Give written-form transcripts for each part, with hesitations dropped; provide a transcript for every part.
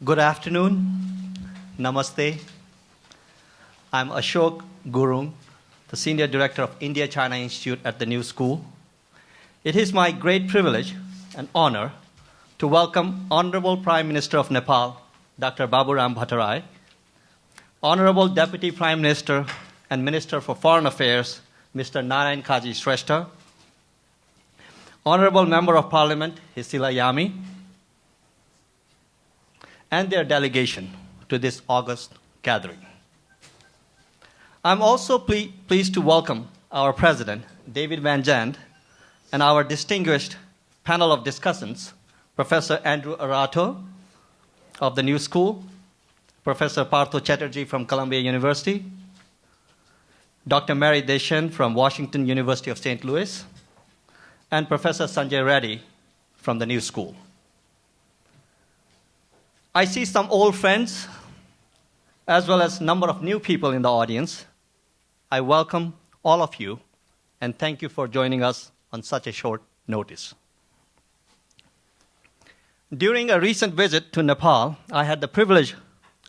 Good afternoon. Namaste. I'm Ashok Gurung, the Senior Director of India-China Institute at the New School. It is my great privilege and honor to welcome Honorable Prime Minister of Nepal, Dr. Baburam Bhattarai, Honorable Deputy Prime Minister and Minister for Foreign Affairs, Mr. Narayan Kaji Shrestha, Honorable Member of Parliament, Hisila Yami, and their delegation to this august gathering. I'm also pleased to welcome our President, David Van Zandt, and our distinguished panel of discussants, Professor Andrew Arato of the New School, Professor Partho Chatterjee from Columbia University, Dr. Mary Deshen from Washington University of St. Louis, and Professor Sanjay Reddy from the New School. I see some old friends, as well as a number of new people in the audience. I welcome all of you, and thank you for joining us on such a short notice. During a recent visit to Nepal, I had the privilege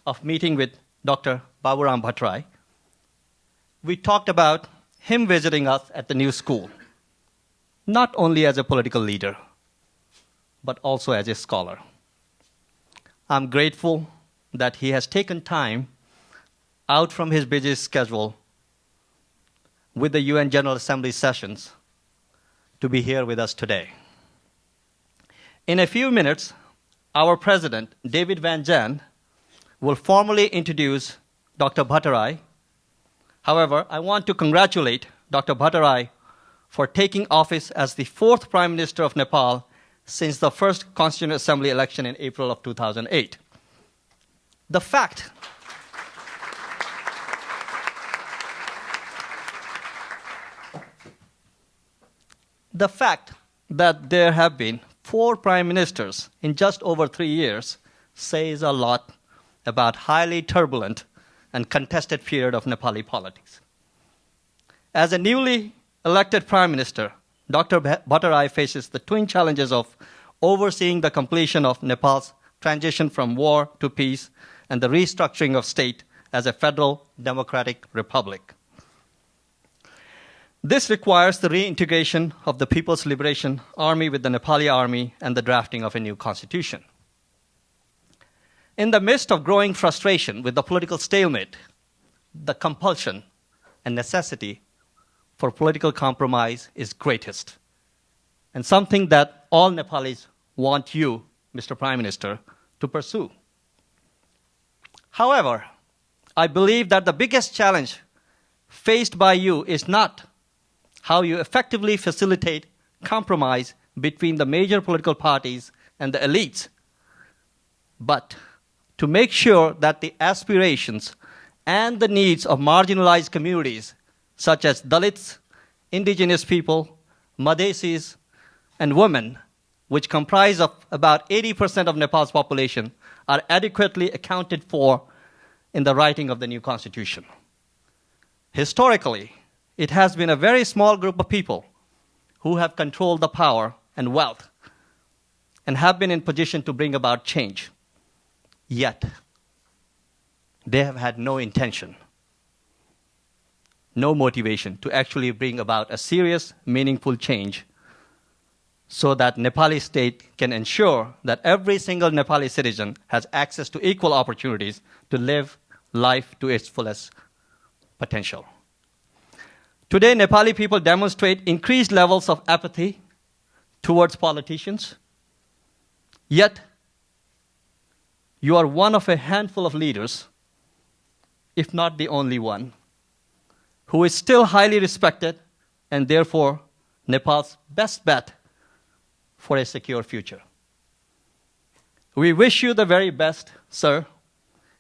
of meeting with Dr. Baburam Bhattarai. We talked about him visiting us at the New School, not only as a political leader, but also as a scholar. I'm grateful that he has taken time out from his busy schedule with the UN General Assembly sessions to be here with us today. In a few minutes, our President, David Van Zandt, will formally introduce Dr. Bhattarai. However, I want to congratulate Dr. Bhattarai for taking office as the fourth Prime Minister of Nepal since the first Constituent Assembly election in April of 2008. The fact that there have been 4 prime ministers in just over 3 years says a lot about highly turbulent and contested period of Nepali politics. As a newly elected prime minister, Dr. Bhattarai faces the twin challenges of overseeing the completion of Nepal's transition from war to peace and the restructuring of state as a federal democratic republic. This requires the reintegration of the People's Liberation Army with the Nepali Army and the drafting of a new constitution. In the midst of growing frustration with the political stalemate, the compulsion and necessity for political compromise is greatest, and something that all Nepalis want you, Mr. Prime Minister, to pursue. However, I believe that the biggest challenge faced by you is not how you effectively facilitate compromise between the major political parties and the elites, but to make sure that the aspirations and the needs of marginalized communities such as Dalits, indigenous people, Madhesis, and women, which comprise of about 80% of Nepal's population, are adequately accounted for in the writing of the new constitution. Historically, it has been a very small group of people who have controlled the power and wealth and have been in position to bring about change. Yet, they have had no intention, no motivation to actually bring about a serious, meaningful change so that Nepali state can ensure that every single Nepali citizen has access to equal opportunities to live life to its fullest potential. Today, Nepali people demonstrate increased levels of apathy towards politicians, yet you are one of a handful of leaders, if not the only one, who is still highly respected and therefore Nepal's best bet for a secure future. We wish you the very best, sir,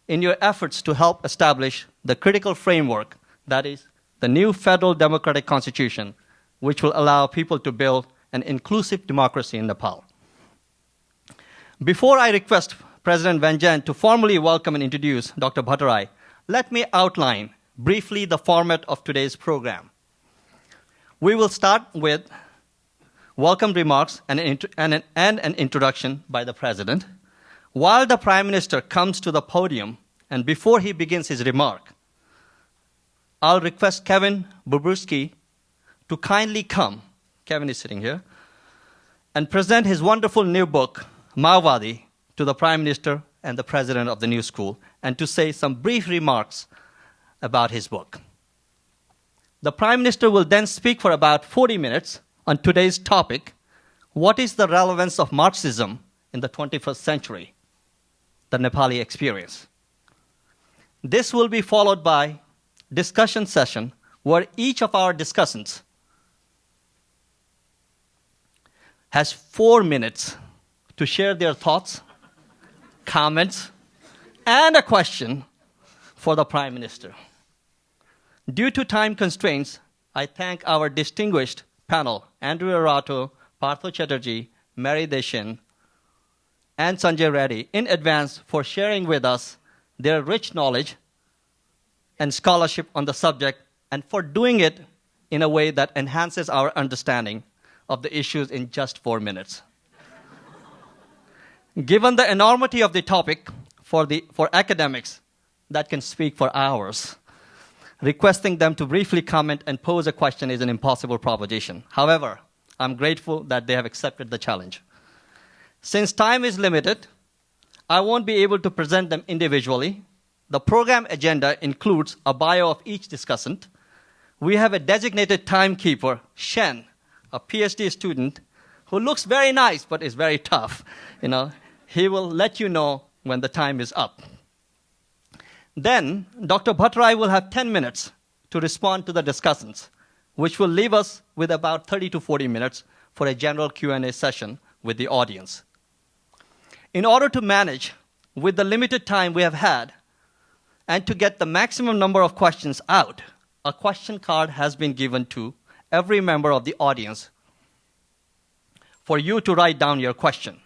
in your efforts to help establish the critical framework that is the new federal democratic constitution, which will allow people to build an inclusive democracy in Nepal. Before I request President Van Zandt to formally welcome and introduce Dr. Bhattarai, let me outline briefly the format of today's program. We will start with welcome remarks and an introduction by the President. While the Prime Minister comes to the podium and before he begins his remark, I'll request Kevin Bubrusky to kindly come, Kevin is sitting here, and present his wonderful new book, Maovadi, to the Prime Minister and the President of the new school, and to say some brief remarks about his book. The Prime Minister will then speak for about 40 minutes on today's topic, what is the relevance of Marxism in the 21st century, the Nepali experience. This will be followed by discussion session where each of our discussants has 4 minutes to share their thoughts, comments, and a question for the Prime Minister. Due to time constraints, I thank our distinguished panel, Andrew Arato, Partho Chatterjee, Mary Deshin, and Sanjay Reddy in advance for sharing with us their rich knowledge and scholarship on the subject, and for doing it in a way that enhances our understanding of the issues in just 4 minutes. Given the enormity of the topic for academics that can speak for hours, requesting them to briefly comment and pose a question is an impossible proposition. However, I'm grateful that they have accepted the challenge. Since time is limited, I won't be able to present them individually. The program agenda includes a bio of each discussant. We have a designated timekeeper, Shen, a PhD student who looks very nice but is very tough. He will let you know when the time is up. Then Dr. Bhattarai will have 10 minutes to respond to the discussants, which will leave us with about 30 to 40 minutes for a general Q&A session with the audience. In order to manage with the limited time we have had and to get the maximum number of questions out, a question card has been given to every member of the audience for you to write down your question.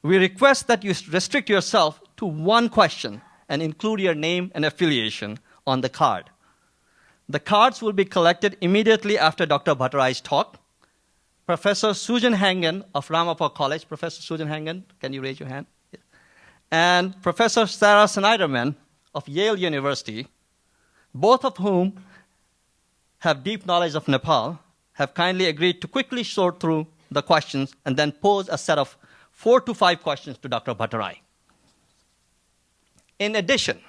We request that you restrict yourself to one question and include your name and affiliation on the card. The cards will be collected immediately after Dr. Bhattarai's talk. Professor Susan Hangen of Ramappa College, Professor Susan Hangen, can you raise your hand? And Professor Sarah Snyderman of Yale University, both of whom have deep knowledge of Nepal, have kindly agreed to quickly sort through the questions and then pose a set of 4 to 5 questions to Dr. Bhattarai. In addition,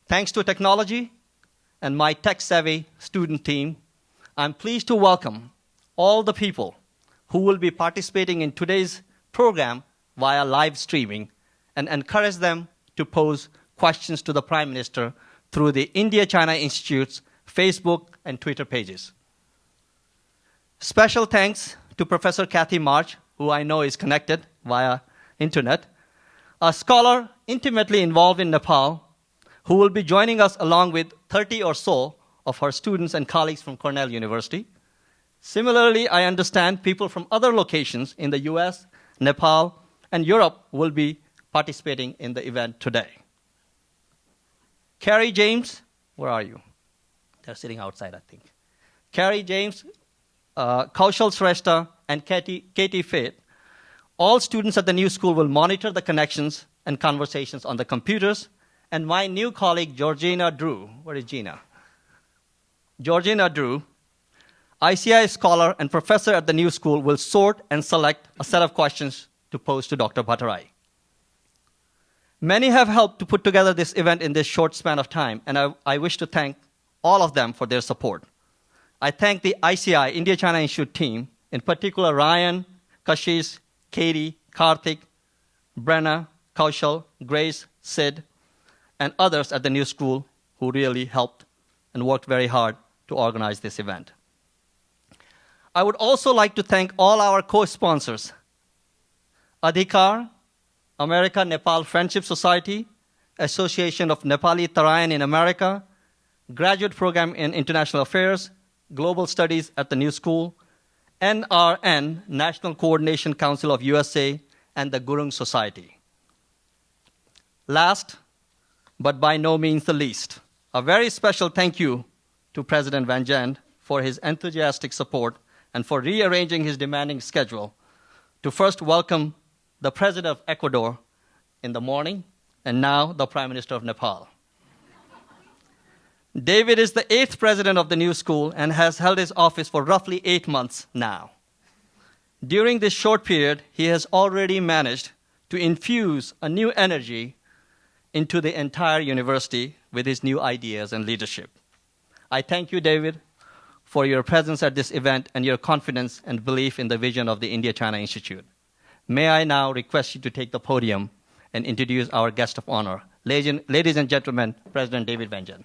thanks to technology and my tech-savvy student team, I'm pleased to welcome all the people who will be participating in today's program via live streaming and encourage them to pose questions to the Prime Minister through the India-China Institute's Facebook and Twitter pages. Special thanks to Professor Kathy March, who I know is connected via internet, a scholar intimately involved in Nepal, who will be joining us along with 30 or so of her students and colleagues from Cornell University. Similarly, I understand people from other locations in the US, Nepal, and Europe will be participating in the event today. Carrie James, where are you? They're sitting outside, I think. Carrie James, Kaushal Shrestha, and Katie Faith, all students at the new school will monitor the connections and conversations on the computers, and my new colleague, Georgina Drew, where is Gina? Georgina Drew, ICI scholar and professor at the new school, will sort and select a set of questions to pose to Dr. Bhattarai. Many have helped to put together this event in this short span of time, and I wish to thank all of them for their support. I thank the ICI, India-China Institute team, in particular Ryan, Kashish, Katie, Karthik, Brenna, Kaushal, Grace, Sid, and others at the new school who really helped and worked very hard to organize this event. I would also like to thank all our co-sponsors, Adhikar, America-Nepal Friendship Society, Association of Nepali Tarayan in America, Graduate Program in International Affairs, Global Studies at the New School, NRN, National Coordination Council of USA, and the Gurung Society. Last, but by no means the least, a very special thank you to President Van Zandt for his enthusiastic support and for rearranging his demanding schedule to first welcome the President of Ecuador, in the morning, and now the Prime Minister of Nepal. David is the 8th president of the new school and has held his office for roughly 8 months now. During this short period, he has already managed to infuse a new energy into the entire university with his new ideas and leadership. I thank you, David, for your presence at this event and your confidence and belief in the vision of the India-China Institute. May I now request you to take the podium and introduce our guest of honor. Ladies and gentlemen, President David Wengen.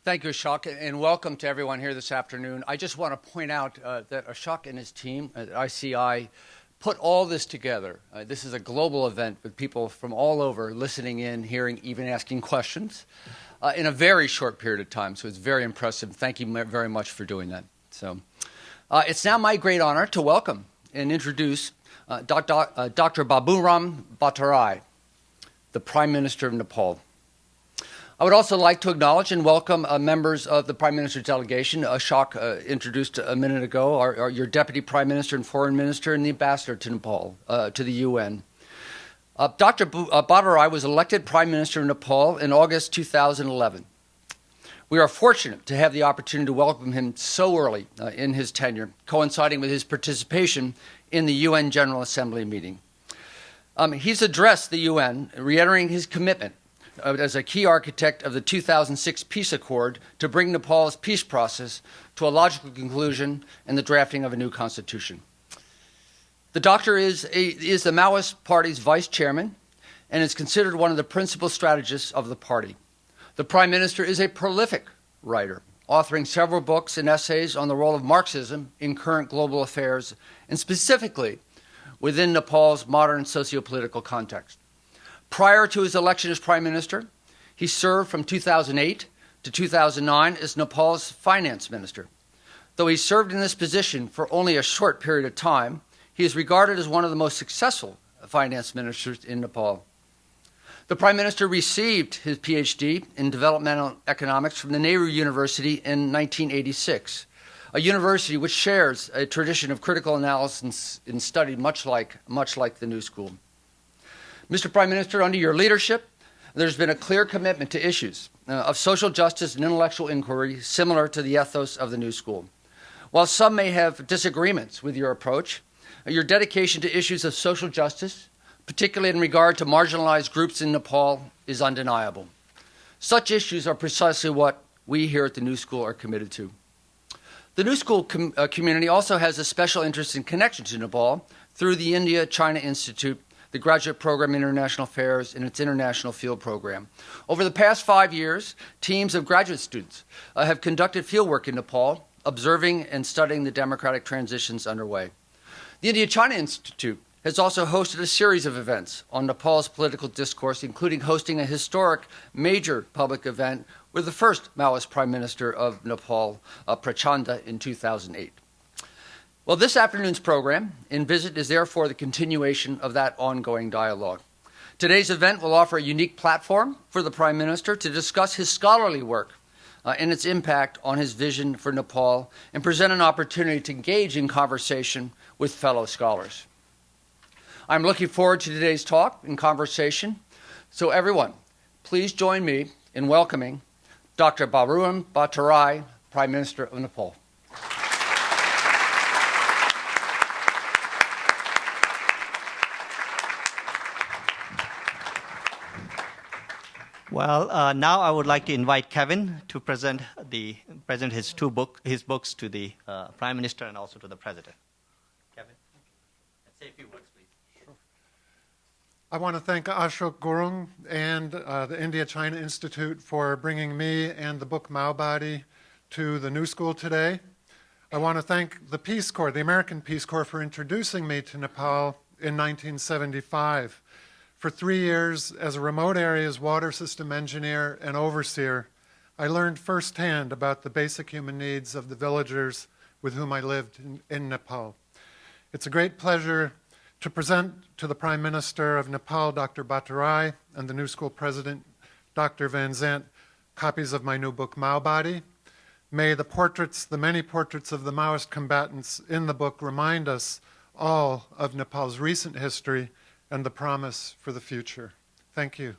Thank you, Ashok, and welcome to everyone here this afternoon. I just want to point out that Ashok and his team at ICI put all this together. This is a global event with people from all over listening in, hearing, even asking questions in a very short period of time. So it's very impressive. Thank you very much for doing that. So it's now my great honor to welcome and introduce Dr. Baburam Bhattarai, the Prime Minister of Nepal. I would also like to acknowledge and welcome members of the Prime Minister's delegation. Ashok introduced a minute ago, your Deputy Prime Minister and Foreign Minister and the Ambassador to Nepal, to the UN. Dr. Bhattarai was elected Prime Minister of Nepal in August 2011. We are fortunate to have the opportunity to welcome him so early in his tenure, coinciding with his participation in the UN General Assembly meeting. He's addressed the UN, reiterating his commitment as a key architect of the 2006 peace accord to bring Nepal's peace process to a logical conclusion and the drafting of a new constitution. The doctor is the Maoist Party's vice chairman and is considered one of the principal strategists of the party. The Prime Minister is a prolific writer, authoring several books and essays on the role of Marxism in current global affairs and specifically within Nepal's modern socio-political context. Prior to his election as Prime Minister, he served from 2008 to 2009 as Nepal's finance minister. Though he served in this position for only a short period of time, he is regarded as one of the most successful finance ministers in Nepal. The Prime Minister received his PhD in developmental economics from the Nehru University in 1986, a university which shares a tradition of critical analysis and study much like the New School. Mr. Prime Minister, under your leadership, there's been a clear commitment to issues of social justice and intellectual inquiry similar to the ethos of the New School. While some may have disagreements with your approach, your dedication to issues of social justice, particularly in regard to marginalized groups in Nepal, is undeniable. Such issues are precisely what we here at the New School are committed to. The New School community also has a special interest and connection to Nepal through the India-China Institute, the Graduate Program in International Affairs, and its International Field Program. Over the past 5 years, teams of graduate students have conducted fieldwork in Nepal, observing and studying the democratic transitions underway. The India-China Institute has also hosted a series of events on Nepal's political discourse, including hosting a historic major public event with the first Maoist Prime Minister of Nepal, Prachanda, in 2008. Well, this afternoon's program and visit is therefore the continuation of that ongoing dialogue. Today's event will offer a unique platform for the Prime Minister to discuss his scholarly work and its impact on his vision for Nepal and present an opportunity to engage in conversation with fellow scholars. I'm looking forward to today's talk and conversation. So everyone, please join me in welcoming Dr. Baburam Bhattarai, Prime Minister of Nepal. Well, now I would like to invite Kevin to present his books to the Prime Minister and also to the President. Kevin, say a few words, please. Sure. I want to thank Ashok Gurung and the India-China Institute for bringing me and the book Maobadi to the New School today. I want to thank the Peace Corps, the American Peace Corps, for introducing me to Nepal in 1975. For 3 years, as a remote areas water system engineer and overseer, I learned firsthand about the basic human needs of the villagers with whom I lived in Nepal. It's a great pleasure to present to the Prime Minister of Nepal, Dr. Bhattarai, and the New School President, Dr. Van Zandt, copies of my new book, Maobadi. May the many portraits of the Maoist combatants in the book remind us all of Nepal's recent history and the promise for the future. Thank you.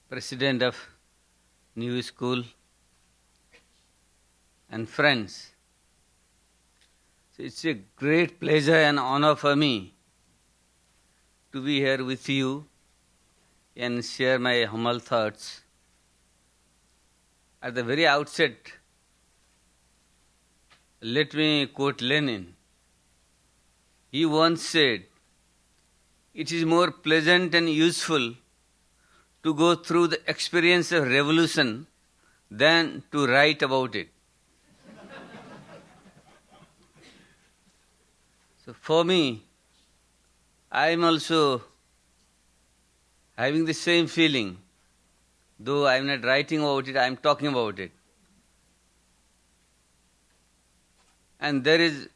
President of New School and friends. So it's a great pleasure and honor for me to be here with you and share my humble thoughts. At the very outset, let me quote Lenin. He once said, "It is more pleasant and useful to go through the experience of revolution than to write about it." So for me, I am also having the same feeling. Though I am not writing about it, I am talking about it. And there is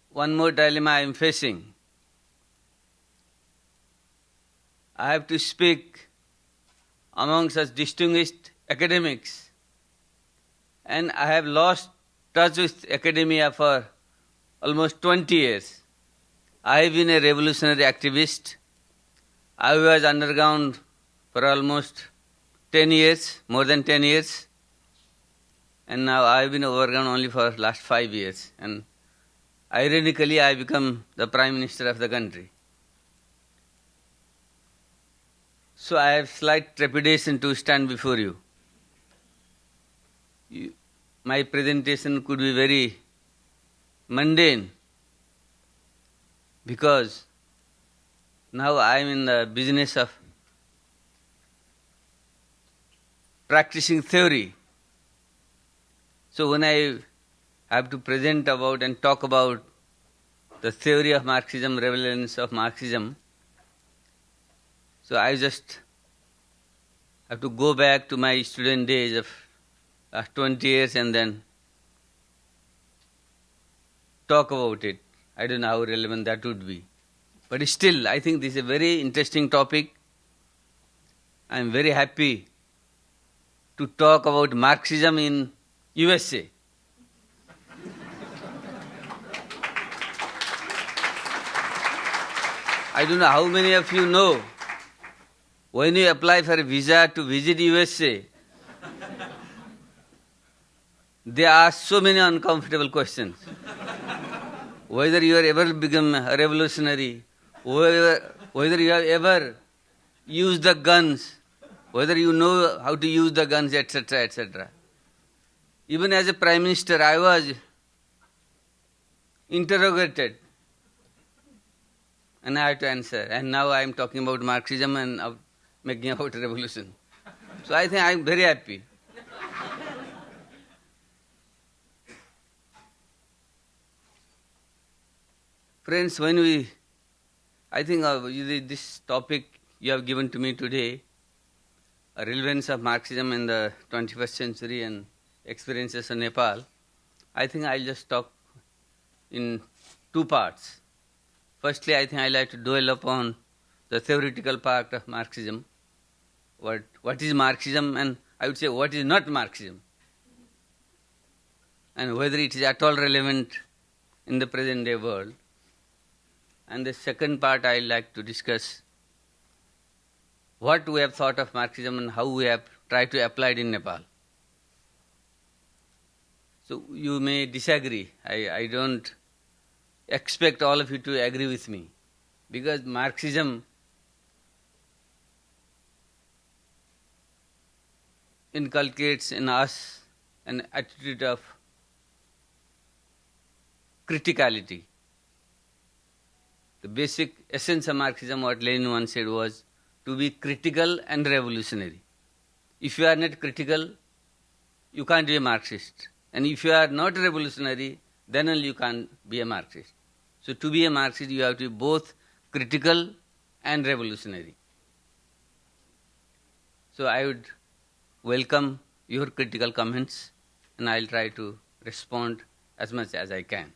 one more dilemma I am facing. I have to speak among such distinguished academics, and I have lost touch with academia for almost 20 years. I have been a revolutionary activist. I was underground for almost 10 years, more than 10 years, and now I have been overground only for last 5 years. And ironically, I become the Prime Minister of the country. So I have slight trepidation to stand before you. My presentation could be very mundane because now I am in the business of practicing theory. So when I have to present about and talk about the theory of Marxism, relevance of Marxism, so I just have to go back to my student days of last 20 years and then talk about it. I don't know how relevant that would be. But still, I think this is a very interesting topic. I am very happy to talk about Marxism in USA. I don't know how many of you know, when you apply for a visa to visit USA, there are so many uncomfortable questions. Whether you have ever become a revolutionary, whether you have ever used the guns, whether you know how to use the guns, etc., etc. Even as a Prime Minister, I was interrogated and I had to answer. And now I am talking about Marxism and making about revolution. So I think I am very happy. Friends, I think this topic you have given to me today, a relevance of Marxism in the 21st century and experiences of Nepal, I think I'll just talk in two parts. Firstly, I think I'd like to dwell upon the theoretical part of Marxism. What is Marxism, and I would say what is not Marxism, and whether it is at all relevant in the present day world. And the second part I'd like to discuss what we have thought of Marxism and how we have tried to apply it in Nepal. So you may disagree. I don't expect all of you to agree with me, because Marxism inculcates in us an attitude of criticality. The basic essence of Marxism, what Lenin once said, was to be critical and revolutionary. If you are not critical, you can't be a Marxist. And if you are not revolutionary, then only you can't be a Marxist. So to be a Marxist, you have to be both critical and revolutionary. So I would welcome your critical comments, and I'll try to respond as much as I can.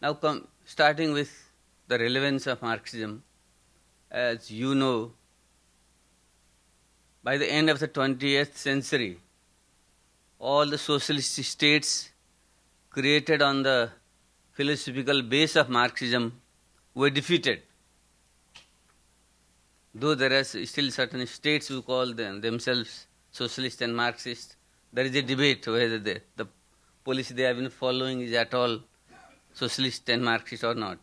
Now, starting with the relevance of Marxism, as you know, by the end of the 20th century, all the socialist states created on the philosophical base of Marxism were defeated. Though there are still certain states who call themselves socialist and Marxist, there is a debate whether the policy they have been following is at all socialist and Marxist or not.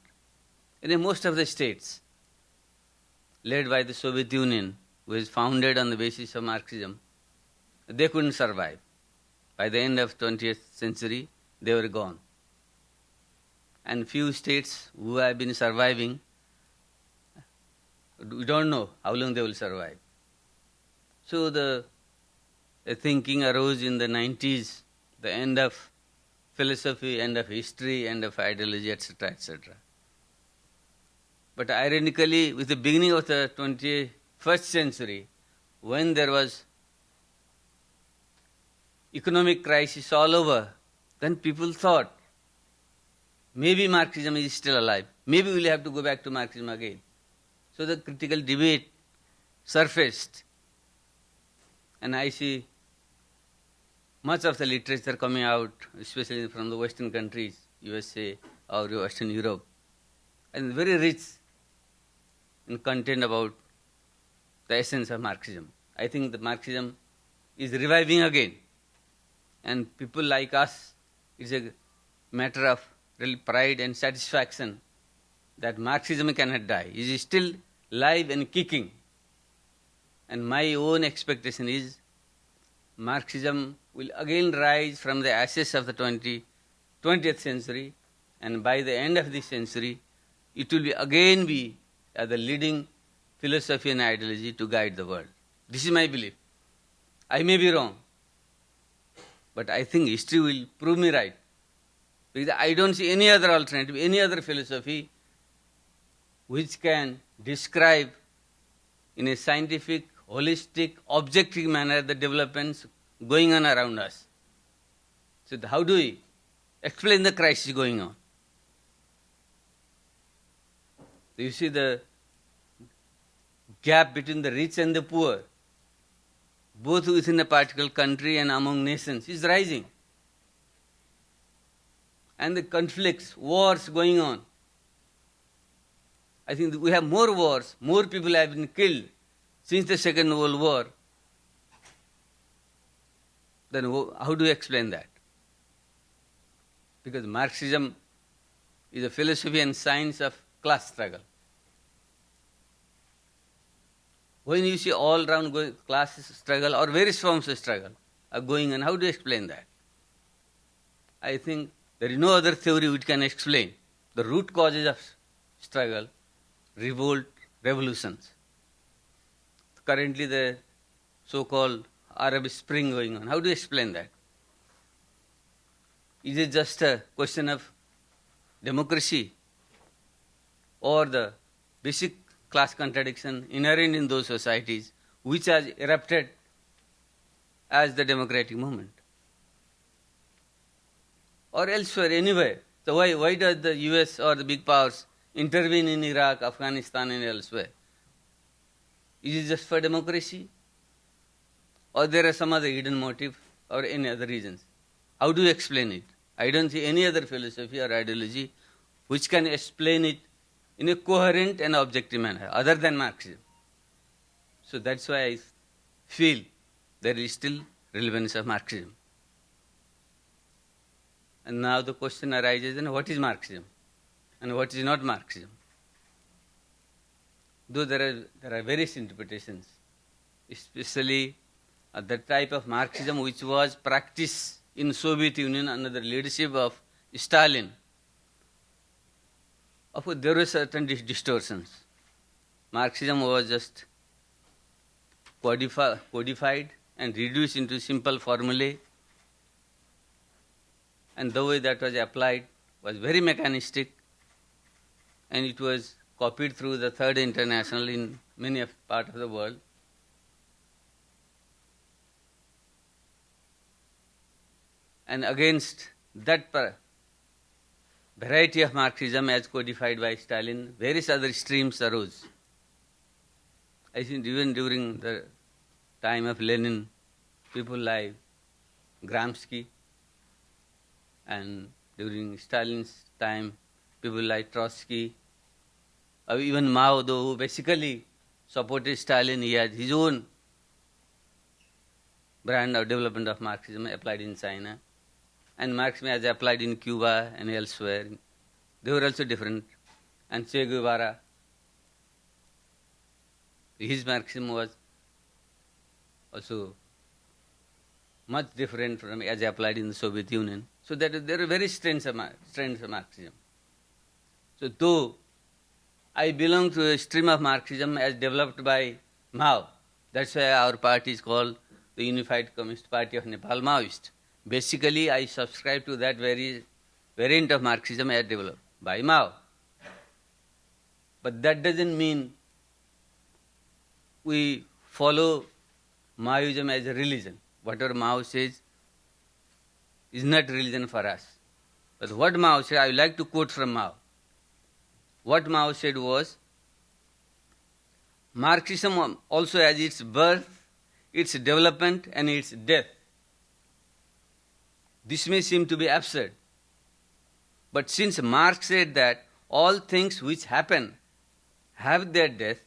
In most of the states, led by the Soviet Union, which was founded on the basis of Marxism, they couldn't survive. By the end of 20th century, they were gone. And few states who have been surviving, we don't know how long they will survive. So the thinking arose in the 90s, the end of philosophy, end of history, end of ideology, etc., etc. But ironically, with the beginning of the 21st century, when there was economic crisis all over, then people thought, maybe Marxism is still alive. Maybe we'll have to go back to Marxism again. So the critical debate surfaced. And I see much of the literature coming out, especially from the Western countries, USA or Western Europe, and very rich in content about the essence of Marxism. I think that Marxism is reviving again. And people like us, it's a matter of real pride and satisfaction that Marxism cannot die. It is still live and kicking. And my own expectation is Marxism will again rise from the ashes of the 20th century, and by the end of this century, it will again be the leading philosophy and ideology to guide the world. This is my belief. I may be wrong, but I think history will prove me right. Because I don't see any other alternative, any other philosophy which can describe in a scientific, holistic, objective manner the developments going on around us. So how do we explain the crisis going on? So you see the gap between the rich and the poor, both within a particular country and among nations, is rising. And the conflicts, wars going on. I think we have more wars, more people have been killed since the Second World War. Then how do you explain that? Because Marxism is a philosophy and science of class struggle. When you see all round class struggle or various forms of struggle are going on, how do you explain that? I think there is no other theory which can explain the root causes of struggle, revolt, revolutions. Currently the so-called Arab Spring going on. How do you explain that? Is it just a question of democracy or the basic class contradiction inherent in those societies which has erupted as the democratic movement? Or elsewhere, anywhere. So why does the US or the big powers intervene in Iraq, Afghanistan and elsewhere? Is it just for democracy? Or there are some other hidden motive or any other reasons? How do you explain it? I don't see any other philosophy or ideology which can explain it in a coherent and objective manner other than Marxism. So that's why I feel there is still relevance of Marxism. And now the question arises, what is Marxism and what is not Marxism? Though there are various interpretations, especially the type of Marxism which was practiced in Soviet Union under the leadership of Stalin. Of course, there were certain Marxism was just codified and reduced into simple formulae. And the way that was applied was very mechanistic, and it was copied through the Third International in many parts of the world. And against that variety of Marxism as codified by Stalin, various other streams arose. I think even during the time of Lenin, people like Gramsci, and during Stalin's time, people like Trotsky, or even Mao, though, who basically supported Stalin, he had his own brand of development of Marxism applied in China. And Marxism as applied in Cuba and elsewhere. They were also different. And Che Guevara, his Marxism was also much different from as applied in the Soviet Union. So that there are very strands of Marxism. So though I belong to a stream of Marxism as developed by Mao, that's why our party is called the Unified Communist Party of Nepal, Maoist. Basically, I subscribe to that very variant of Marxism as developed by Mao. But that doesn't mean we follow Maoism as a religion. Whatever Mao says is not religion for us. But what Mao said, I would like to quote from Mao. What Mao said was, Marxism also has its birth, its development, and its death. This may seem to be absurd, but since Marx said that all things which happen have their death,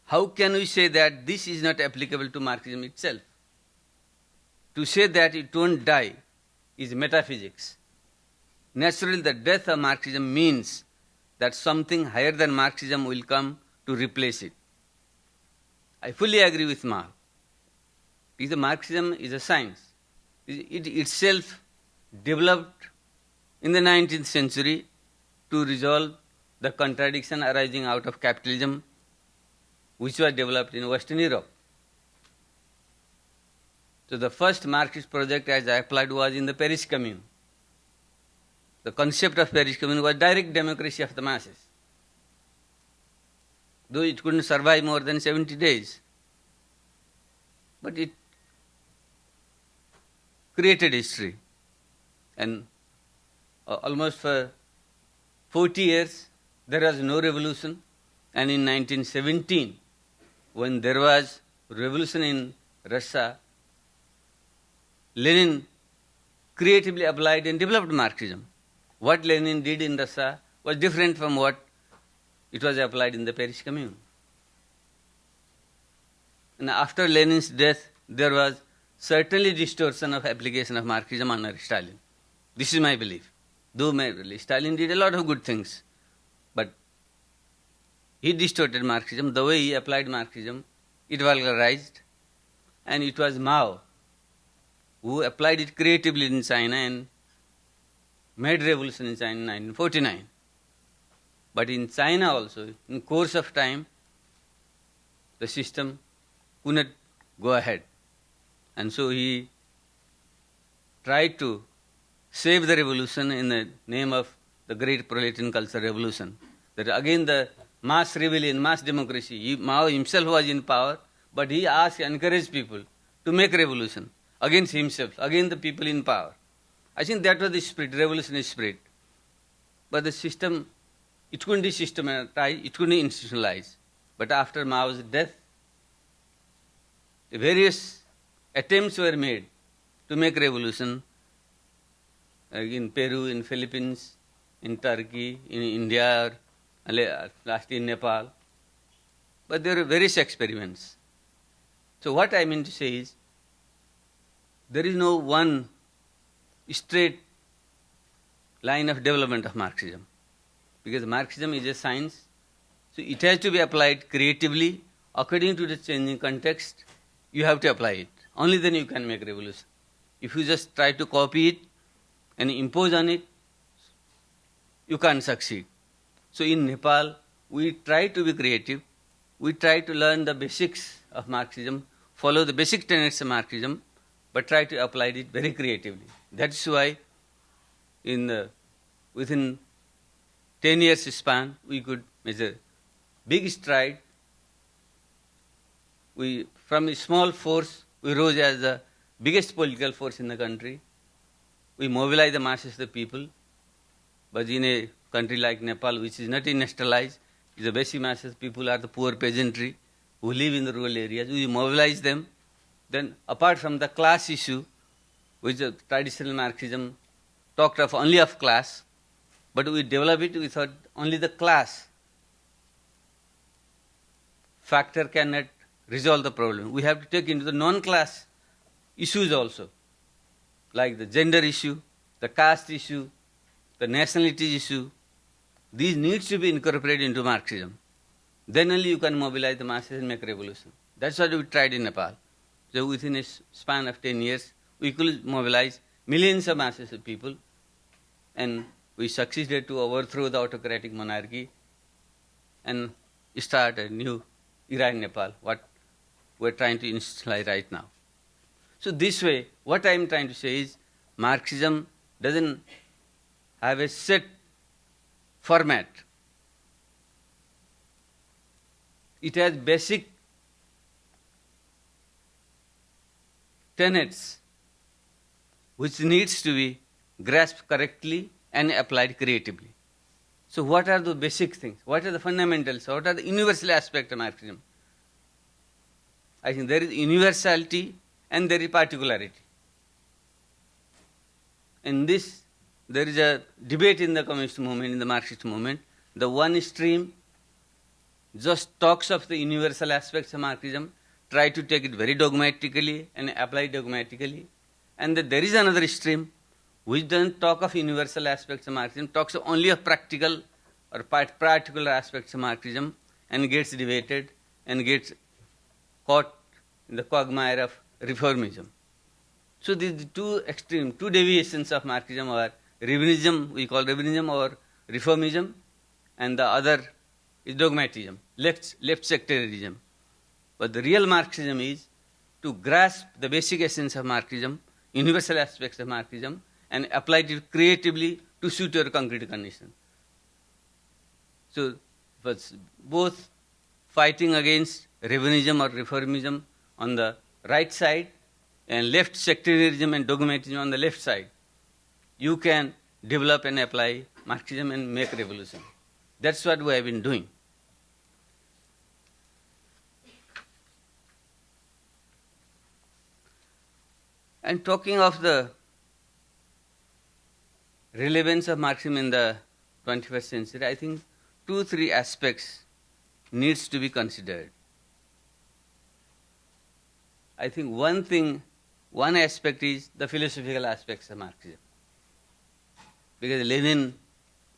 how can we say that this is not applicable to Marxism itself? To say that it won't die is metaphysics. Naturally, the death of Marxism means that something higher than Marxism will come to replace it. I fully agree with Mao. Because Marxism is a science. It itself developed in the 19th century to resolve the contradiction arising out of capitalism, which was developed in Western Europe. So the first Marxist project as applied was in the Paris Commune. The concept of Paris Commune was direct democracy of the masses, though it couldn't survive more than 70 days. But it created history. And almost for 40 years, there was no revolution. And in 1917, when there was revolution in Russia, Lenin creatively applied and developed Marxism. What Lenin did in Russia was different from what it was applied in the Paris Commune. And after Lenin's death, there was certainly distortion of application of Marxism under Stalin. This is my belief. Though Stalin did a lot of good things, but he distorted Marxism. The way he applied Marxism, it vulgarized, and it was Mao who applied it creatively in China and made revolution in China in 1949. But in China also, in course of time, the system could not go ahead. And so he tried to save the revolution in the name of the great proletarian culture revolution. That again the mass rebellion, mass democracy. Mao himself was in power, but he encouraged people to make revolution against himself, against the people in power. I think that was the spirit, revolutionary spirit. But the system, it couldn't be systematized, it couldn't be institutionalized. But after Mao's death, various attempts were made to make revolution in Peru, in Philippines, in Turkey, in India, lastly in Nepal. But there were various experiments. So what I mean to say is, there is no one straight line of development of Marxism. Because Marxism is a science, so it has to be applied creatively according to the changing context. You have to apply it. Only then you can make revolution. If you just try to copy it and impose on it, you can't succeed. So in Nepal, we try to be creative. We try to learn the basics of Marxism. follow the basic tenets of Marxism, but try to apply it very creatively. That's why within 10 years span, we could measure big stride. From a small force, we rose as the biggest political force in the country. We mobilized the masses of the people. But in a country like Nepal, which is not industrialized, the basic masses of people are the poor peasantry who live in the rural areas. We mobilize them. Then, apart from the class issue, which the traditional Marxism talked of only of class, but we develop it, we thought only the class factor cannot resolve the problem. We have to take into the non-class issues also, like the gender issue, the caste issue, the nationality issue. These needs to be incorporated into Marxism. Then only you can mobilize the masses and make revolution. That's what we tried in Nepal. So within a span of 10 years, we could mobilize millions of masses of people, and we succeeded to overthrow the autocratic monarchy and start a new era in Nepal, what we're trying to install right now. So this way, what I'm trying to say is, Marxism doesn't have a set format. It has basic tenets which needs to be grasped correctly and applied creatively. So what are the basic things? What are the fundamentals? What are the universal aspects of Marxism? I think there is universality and there is particularity. In this, there is a debate in the communist movement, in the Marxist movement. The one stream just talks of the universal aspects of Marxism, try to take it very dogmatically and apply it dogmatically. And there is another stream which doesn't talk of universal aspects of Marxism, talks only of practical or particular aspects of Marxism, and gets debated and gets caught in the quagmire of reformism. So these two extreme, two deviations of Marxism are revisionism, we call revisionism or reformism, and the other is dogmatism, left sectarianism. But the real Marxism is to grasp the basic essence of Marxism, universal aspects of Marxism, and apply it creatively to suit your concrete condition. So, both fighting against revisionism or reformism on the right side and left sectarianism and dogmatism on the left side, you can develop and apply Marxism and make revolution. That's what we have been doing. And talking of the relevance of Marxism in the 21st century, I think 2-3 aspects needs to be considered. I think one aspect is the philosophical aspects of Marxism. Because Lenin,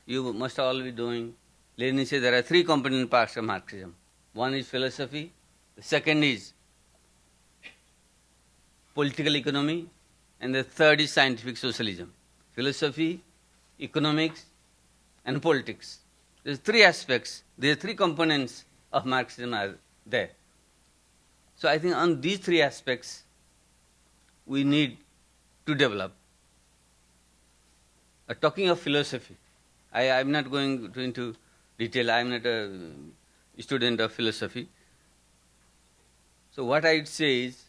you must all be doing, Lenin says there are 3 component parts of Marxism. One is philosophy, the second is political economy, and the third is scientific socialism. Philosophy, economics, and politics. There's 3 aspects, there are 3 components of Marxism are there. So I think on these 3 aspects, we need to develop. Talking of philosophy, I'm not going into detail, I'm not a student of philosophy. So what I'd say is,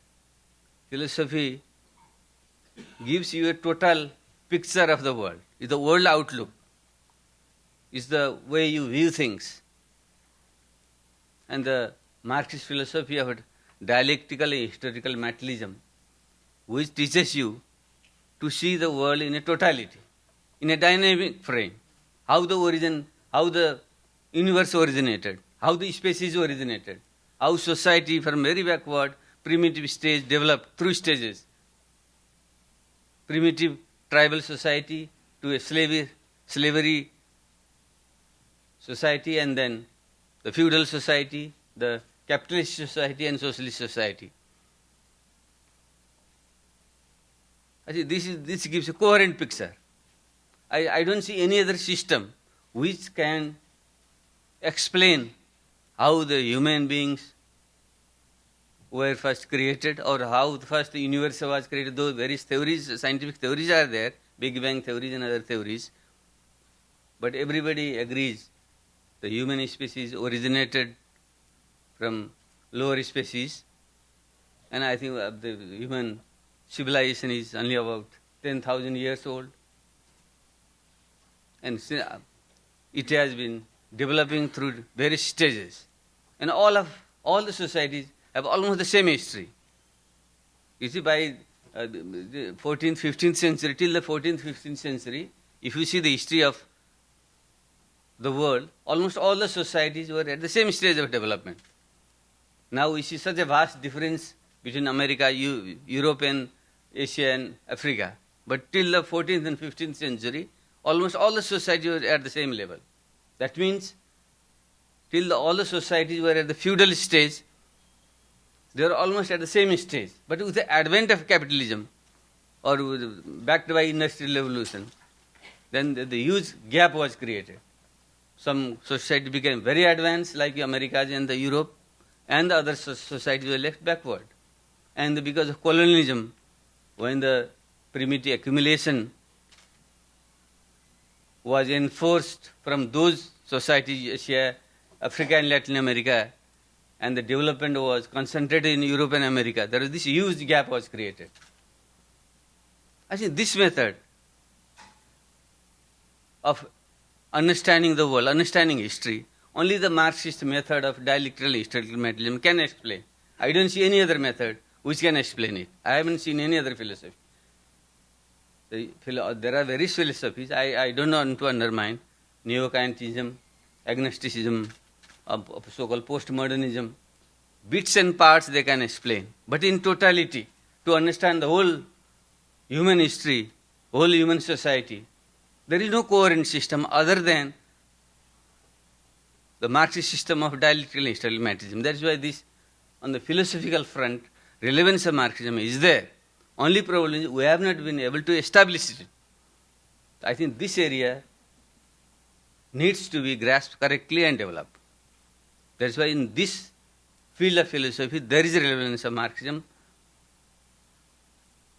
philosophy gives you a total picture of the world. It's the world outlook. It's the way you view things. And the Marxist philosophy of dialectical and historical materialism, which teaches you to see the world in a totality, in a dynamic frame. How the universe originated, how the species originated, how society from very backward, primitive stage developed through stages. Primitive tribal society to a slavery society, and then the feudal society, the capitalist society and socialist society. I think this gives a coherent picture. I don't see any other system which can explain how the human beings were first created or how the first universe was created. Though various theories, scientific theories are there, Big Bang theories and other theories. But everybody agrees the human species originated from lower species, and I think the human civilization is only about 10,000 years old. And it has been developing through various stages. And all the societies have almost the same history. You see, by the 14th, 15th century, till the 14th, 15th century, if you see the history of the world, almost all the societies were at the same stage of development. Now we see such a vast difference between America, Europe and Asia and Africa. But till the 14th and 15th century, almost all the societies were at the same level. That means, till all the societies were at the feudal stage, they were almost at the same stage. But with the advent of capitalism, or backed by industrial revolution, then the huge gap was created. Some society became very advanced, like America and the Europe, and the other societies were left backward. And because of colonialism, when the primitive accumulation was enforced from those societies, Asia, Africa and Latin America, and the development was concentrated in Europe and America, there was this huge gap was created. I think this method of understanding the world, understanding history, only the Marxist method of dialectical historical materialism can explain. I don't see any other method which can explain it. I haven't seen any other philosophy. There are various philosophies. I don't want to undermine neo-Kantism, agnosticism, so-called postmodernism. Bits and parts they can explain. But in totality, to understand the whole human history, whole human society, there is no coherent system other than the Marxist system of dialectical historical materialism. That is why this, on the philosophical front, relevance of Marxism is there. Only problem is we have not been able to establish it. I think this area needs to be grasped correctly and developed. That's why in this field of philosophy there is a relevance of Marxism,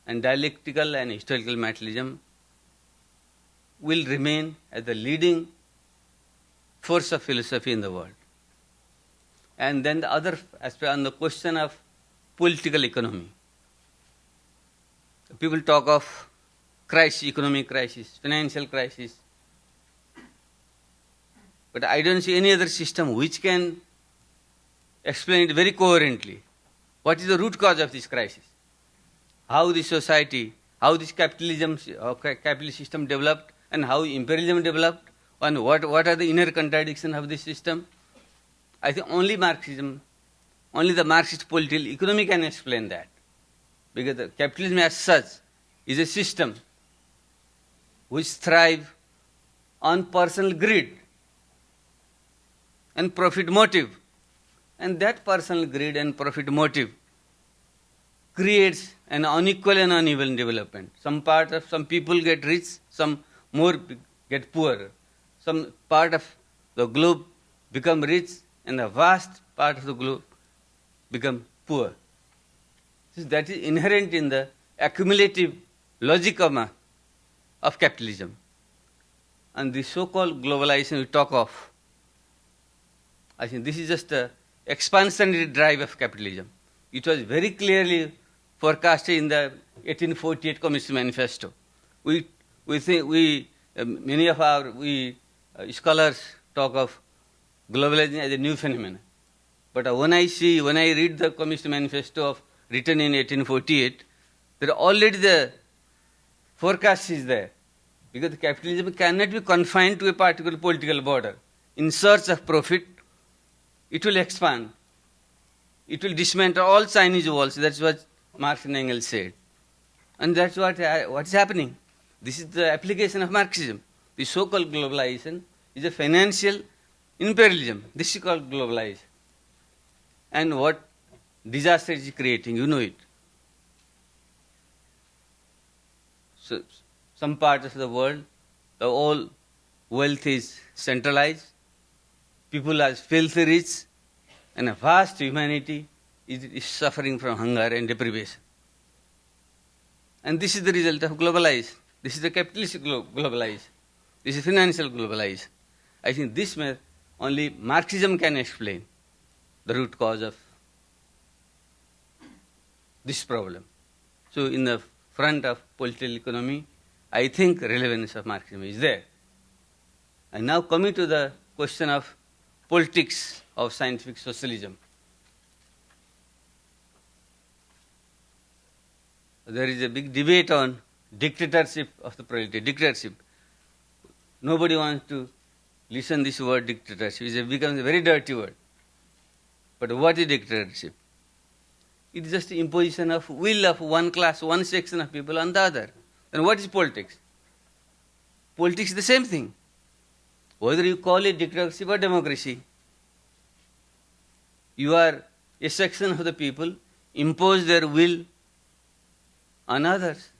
and dialectical and historical materialism will remain as the leading force of philosophy in the world. And then the other aspect on the question of political economy. People talk of crisis, economic crisis, financial crisis. But I don't see any other system which can explain it very coherently. What is the root cause of this crisis? How this society, how this capitalist system developed, and how imperialism developed, and what are the inner contradictions of this system? I think only Marxism, only the Marxist political economy can explain that. Because the capitalism as such is a system which thrives on personal greed and profit motive. And that personal greed and profit motive creates an unequal and uneven development. Some people get rich, some more get poor. Some part of the globe become rich, and the vast part of the globe become poor. That is inherent in the accumulative logic of capitalism. And the so-called globalization we talk of, I think this is just an expansionary drive of capitalism. It was very clearly forecasted in the 1848 Communist Manifesto. Many of our scholars talk of globalization as a new phenomenon. But when I read the Communist Manifesto written in 1848, there already the forecast is there. Because capitalism cannot be confined to a particular political border. In search of profit, it will expand. It will dismantle all Chinese walls. That's what Marx and Engels said. And that's what is happening. This is the application of Marxism. The so-called globalization is a financial imperialism. This is called globalization. And what disaster is creating, you know it. So, some parts of the world, the whole wealth is centralized. People are filthy rich, and a vast humanity is suffering from hunger and deprivation. And this is the result of globalization. This is the capitalist globalization. This is financial globalization. I think this may only Marxism can explain the root cause of this problem. So in the front of political economy, I think relevance of Marxism is there. And now coming to the question of politics of scientific socialism. There is a big debate on dictatorship of the proletariat. Dictatorship. Nobody wants to listen this word dictatorship. It becomes a very dirty word. But what is dictatorship? It is just the imposition of will of one class, one section of people on the other. Then what is politics? Politics is the same thing. Whether you call it dictatorship or democracy, you are a section of the people impose their will on others.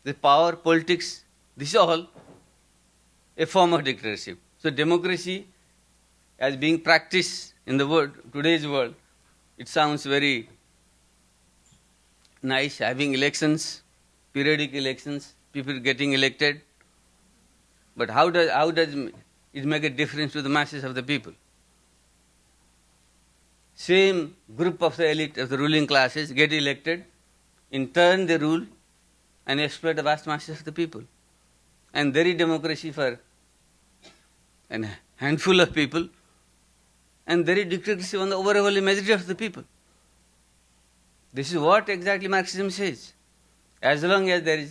The power, politics, this is all a form of dictatorship. So democracy, as being practiced in the world, today's world, it sounds very nice, having elections, periodic elections, people getting elected. But how does it make a difference to the masses of the people? Same group of the elite of the ruling classes get elected, in turn they rule and exploit the vast masses of the people. And there is democracy for a handful of people, and there is dictatorship on the overwhelming majority of the people. This is what exactly Marxism says. As long as there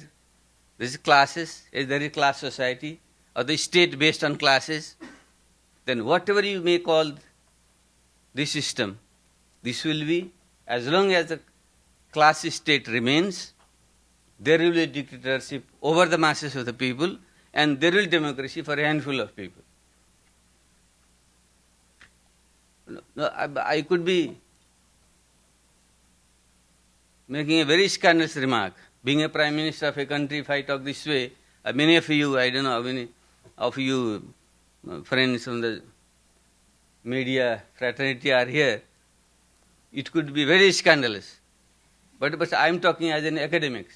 is classes, as there is class society, or the state based on classes, then whatever you may call this system, this will be, as long as the class state remains, there will be a dictatorship over the masses of the people, and there will be democracy for a handful of people. No, I could be making a very scandalous remark. Being a prime minister of a country, if I talk this way, many of you, I don't know how many of you friends from the media fraternity are here, it could be very scandalous. But I am talking as an academic.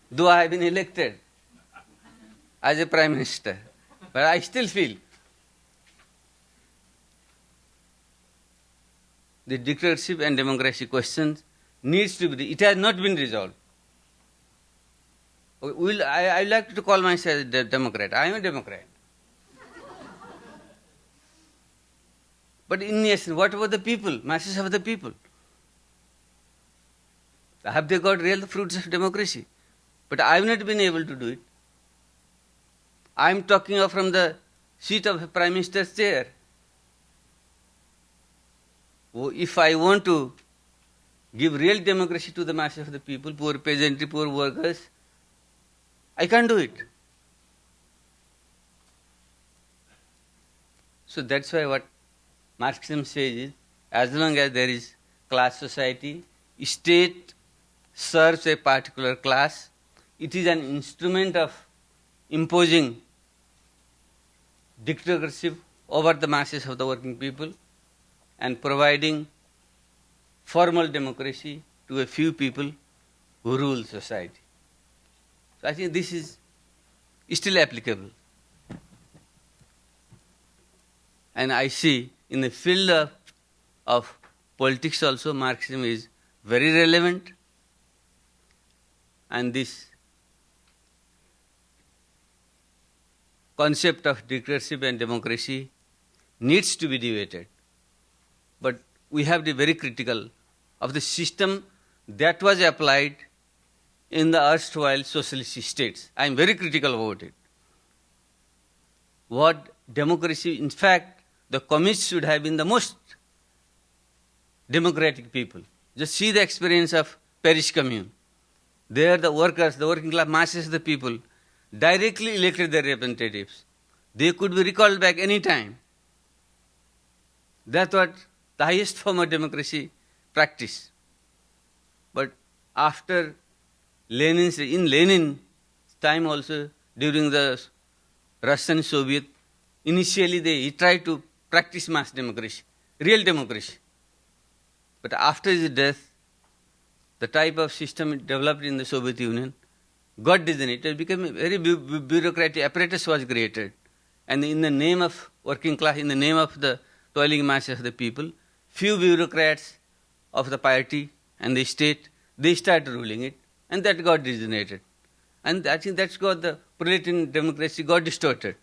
Though I have been elected as a prime minister, but I still feel the dictatorship and democracy questions needs to be, it has not been resolved. I like to call myself a Democrat. I am a Democrat. But in essence, what about the people, masses of the people? Have they got real fruits of democracy? But I have not been able to do it. I am talking of from the seat of a prime minister's chair. If I want to give real democracy to the masses of the people, poor peasantry, poor workers, I can't do it. So that's why what Marxism says is, as long as there is class society, state serves a particular class, it is an instrument of imposing dictatorship over the masses of the working people and providing formal democracy to a few people who rule society. So I think this is still applicable. And I see in the field of politics also, Marxism is very relevant, and this concept of dictatorship and democracy needs to be debated. But we have to be very critical of the system that was applied in the erstwhile socialist states. I am very critical about it. What democracy, in fact, the communists should have been the most democratic people. Just see the experience of Paris Commune. There the workers, the working class masses of the people directly elected their representatives. They could be recalled back any time. That's what the highest form of democracy practice. But after in Lenin's time also, during the Russian Soviet initially they tried to practice mass democracy, real democracy. But after his death, the type of system developed in the Soviet Union got degenerated. It became a very bureaucratic apparatus was created. And in the name of working class, in the name of the toiling masses of the people, few bureaucrats of the party and the state, they started ruling it, and that got degenerated. And I think that's got the proletarian democracy got distorted.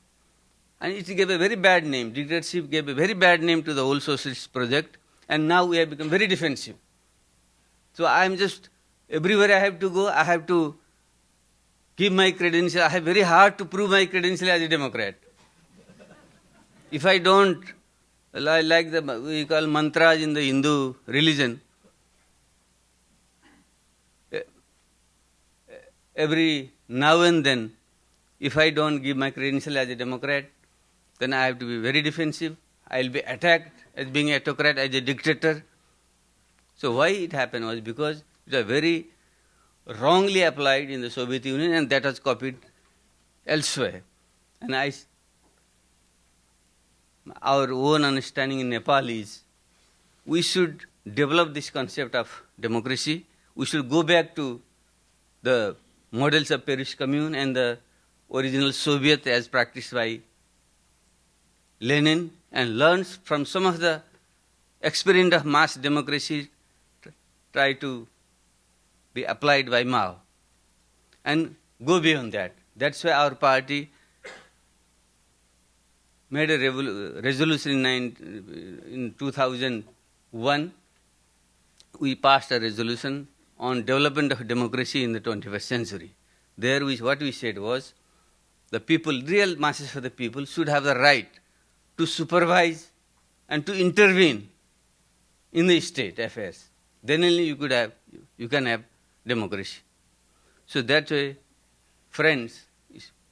And it gave a very bad name. Dictatorship gave a very bad name to the whole socialist project, and now we have become very defensive. So I am just, everywhere I have to go, I have to give my credentials. I have very hard to prove my credentials as a Democrat. If I don't, like we call mantras in the Hindu religion, every now and then, if I don't give my credentials as a Democrat, then I have to be very defensive. I will be attacked as being a autocrat, as a dictator. So why it happened was because it was very wrongly applied in the Soviet Union, and that was copied elsewhere. And our own understanding in Nepal is we should develop this concept of democracy. We should go back to the models of Paris Commune and the original Soviet as practiced by Lenin, and learn from some of the experiment of mass democracy try to be applied by Mao, and go beyond that. That's why our party made a resolution in 2001. We passed a resolution on development of democracy in the 21st century. There what we said was the people, real masses of the people, should have the right to supervise and to intervene in the state affairs. Then only you can have democracy. So that way, friends,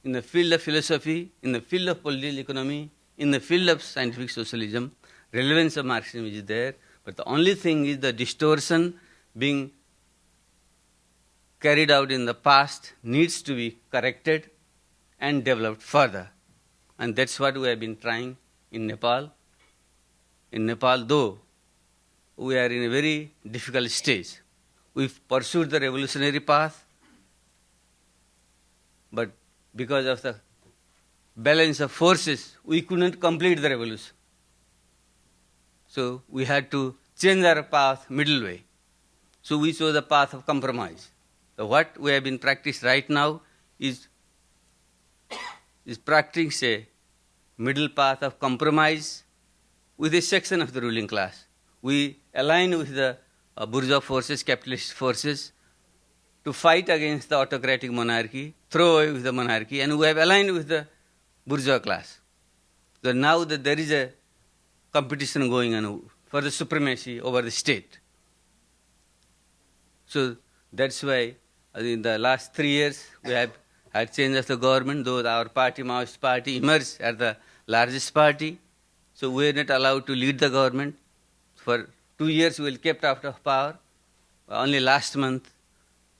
in the field of philosophy, in the field of political economy, in the field of scientific socialism, relevance of Marxism is there, but the only thing is the distortion being carried out in the past needs to be corrected and developed further. And that's what we have been trying in Nepal. In Nepal, though, we are in a very difficult stage. We've pursued the revolutionary path, but because of the balance of forces, we couldn't complete the revolution. So we had to change our path middle way. So we chose the path of compromise. So what we have been practicing right now is practicing a middle path of compromise with a section of the ruling class. We align with the bourgeois forces, capitalist forces, to fight against the autocratic monarchy, throw away with the monarchy, and we have aligned with the bourgeois class. So now that there is a competition going on for the supremacy over the state. So that's why in the last 3 years we have had change of the government, though our party, Maoist party, emerged as the largest party. So we are not allowed to lead the government. For 2 years we were kept out of power. Only last month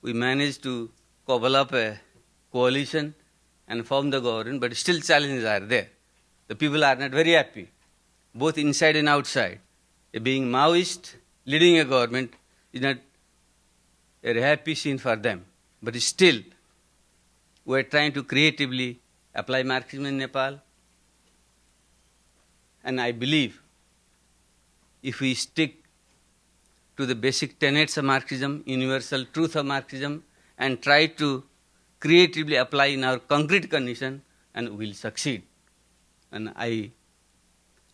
we managed to cobble up a coalition and form the government, but still challenges are there. The people are not very happy, both inside and outside. Being Maoist, leading a government is not a happy scene for them. But still, we are trying to creatively apply Marxism in Nepal. And I believe if we stick to the basic tenets of Marxism, universal truth of Marxism, and try to creatively apply in our concrete condition, and we will succeed. And I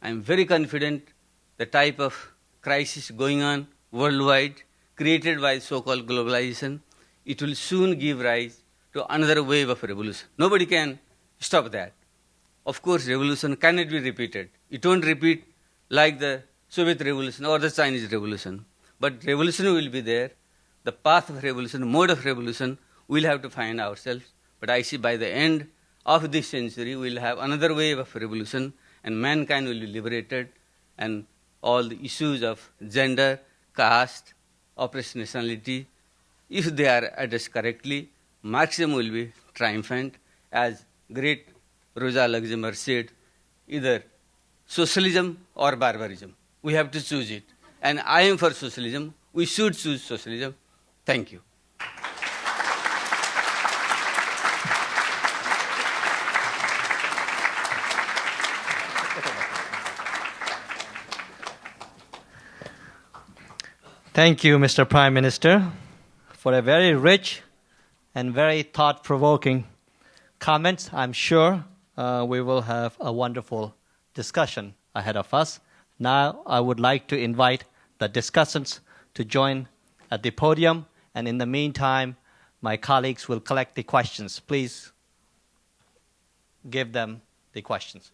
am very confident the type of crisis going on worldwide, created by so-called globalization, it will soon give rise to another wave of revolution. Nobody can stop that. Of course, revolution cannot be repeated. It won't repeat like the Soviet Revolution or the Chinese Revolution. But revolution will be there. The path of revolution, mode of revolution, we'll have to find ourselves. But I see by the end of this century, we'll have another wave of revolution, and mankind will be liberated, and all the issues of gender, caste, oppressed nationality, if they are addressed correctly, Marxism will be triumphant, as great Rosa Luxemburg said either socialism or barbarism. We have to choose it. And I am for socialism. We should choose socialism. Thank you. Thank you, Mr. Prime Minister, for a very rich and very thought-provoking comments. I'm sure we will have a wonderful discussion ahead of us. Now, I would like to invite the discussants to join at the podium, and in the meantime, my colleagues will collect the questions. Please give them the questions.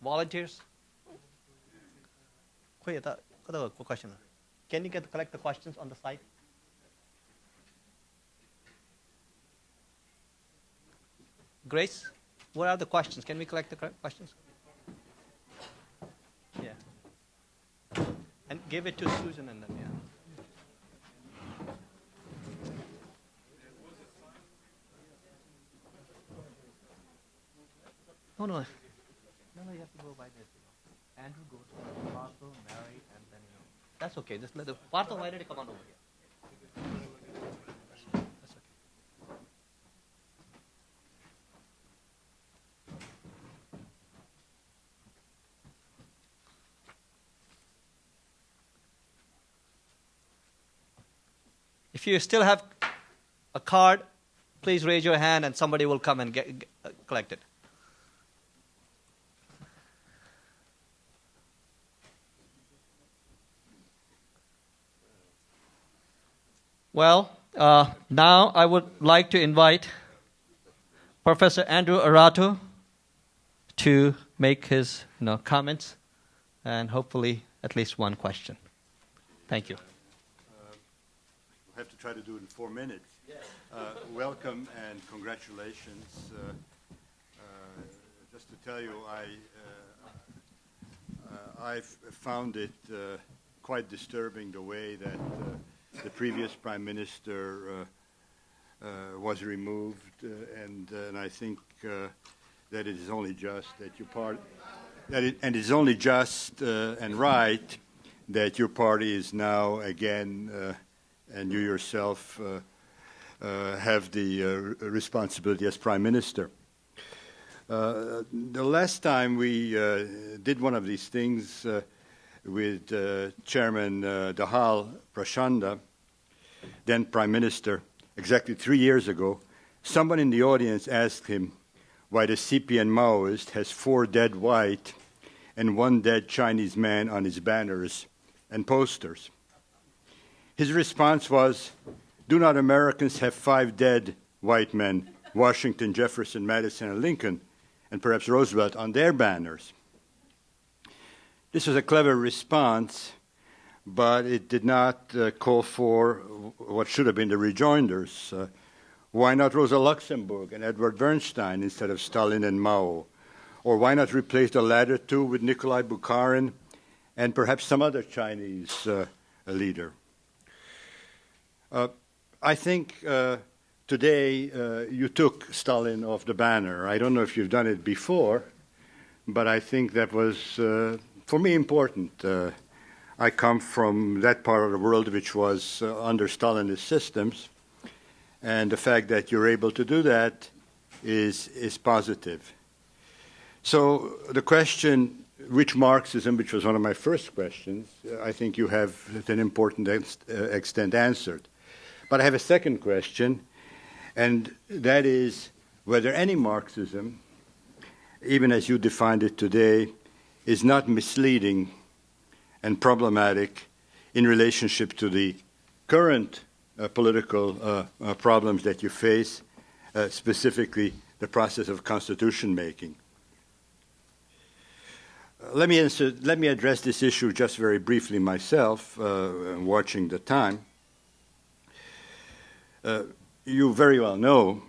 Volunteers? Question. Can you collect the questions on the side? Grace, what are the questions? Can we collect the questions? Yeah. And give it to Susan and then, yeah. No, no. No, you have to go by this. Andrew goes to Partho, Mary, and then, that's okay. Just let the Partho, why did you come on over here? That's okay. If you still have a card, please raise your hand and somebody will come and collect it. Well, now I would like to invite Professor Andrew Arato to make his comments and hopefully at least one question. Thank you. We'll have to try to do it in 4 minutes. Welcome and congratulations. Just to tell you, I've found it quite disturbing the way that the previous Prime Minister was removed, and I think that it is only just that and it's only just and right that your party is now again, and you yourself have the responsibility as Prime Minister. The last time we did one of these things with Chairman Dahal Prachanda, then Prime Minister, exactly 3 years ago, someone in the audience asked him why the CPN Maoist has 4 dead white and 1 dead Chinese man on his banners and posters. His response was, do not Americans have 5 dead white men, Washington, Jefferson, Madison, and Lincoln, and perhaps Roosevelt, on their banners? This was a clever response, but it did not call for what should have been the rejoinders. Why not Rosa Luxemburg and Edward Bernstein instead of Stalin and Mao? Or why not replace the latter two with Nikolai Bukharin and perhaps some other Chinese leader? I think today you took Stalin off the banner. I don't know if you've done it before, but I think that was, for me, important. I come from that part of the world which was under Stalinist systems, and the fact that you're able to do that is positive. So the question, which Marxism, which was one of my first questions, I think you have to an important extent answered. But I have a second question, and that is whether any Marxism, even as you defined it today, is not misleading and problematic in relationship to the current political problems that you face, specifically the process of constitution making. Let me address this issue just very briefly myself, watching the time. You very well know